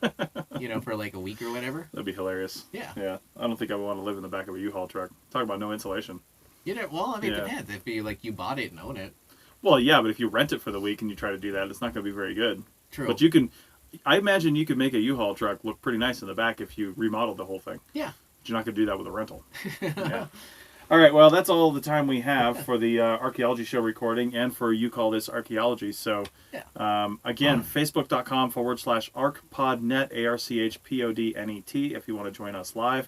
For like a week or whatever. That'd be hilarious. Yeah. Yeah. I don't think I would want to live in the back of a U-Haul truck. Talk about no insulation. Well, I mean, it depends. If you bought it and own it. Well, yeah, but if you rent it for the week and you try to do that, it's not going to be very good. True. But I imagine you could make a U-Haul truck look pretty nice in the back if you remodeled the whole thing. Yeah. But you're not going to do that with a rental. Yeah. All right, well, that's all the time we have for the Archaeology show recording and for You Call This Archaeology. So, again, facebook.com/archpodnet, ARCHPODNET, if you want to join us live.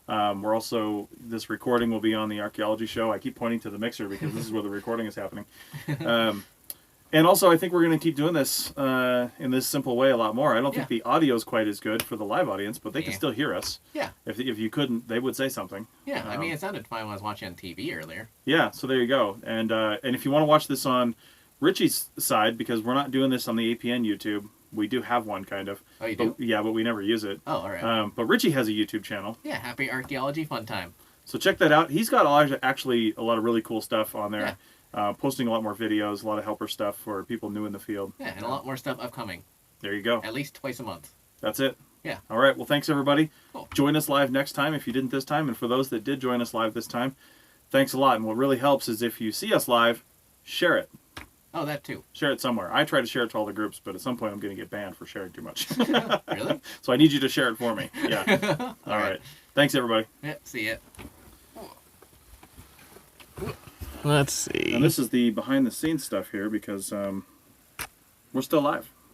We're also, this recording will be on the Archaeology show. I keep pointing to the mixer because this is where the recording is happening. And also, I think we're going to keep doing this in this simple way a lot more. I don't think the audio is quite as good for the live audience, but they can still hear us. Yeah. If you couldn't, they would say something. Yeah, I mean, it sounded fine when I was watching on TV earlier. Yeah, so there you go. And if you want to watch this on Richie's side, because we're not doing this on the APN YouTube, we do have one, kind of. Oh, you do? But we never use it. Oh, all right. But Richie has a YouTube channel. Yeah, Happy Archaeology Fun Time. So check that out. He's got actually a lot of really cool stuff on there. Yeah. Posting a lot more videos, a lot of helper stuff for people new in the field. Yeah, and a lot more stuff upcoming. There you go. At least twice a month. That's it. Yeah. All right. Well, thanks, everybody. Cool. Join us live next time if you didn't this time. And for those that did join us live this time, thanks a lot. And what really helps is if you see us live, share it. Oh, that too. Share it somewhere. I try to share it to all the groups, but at some point I'm going to get banned for sharing too much. Really? So I need you to share it for me. Yeah. All right. Thanks, everybody. Yeah, see ya. Let's see. And this is the behind-the-scenes stuff here because we're still live.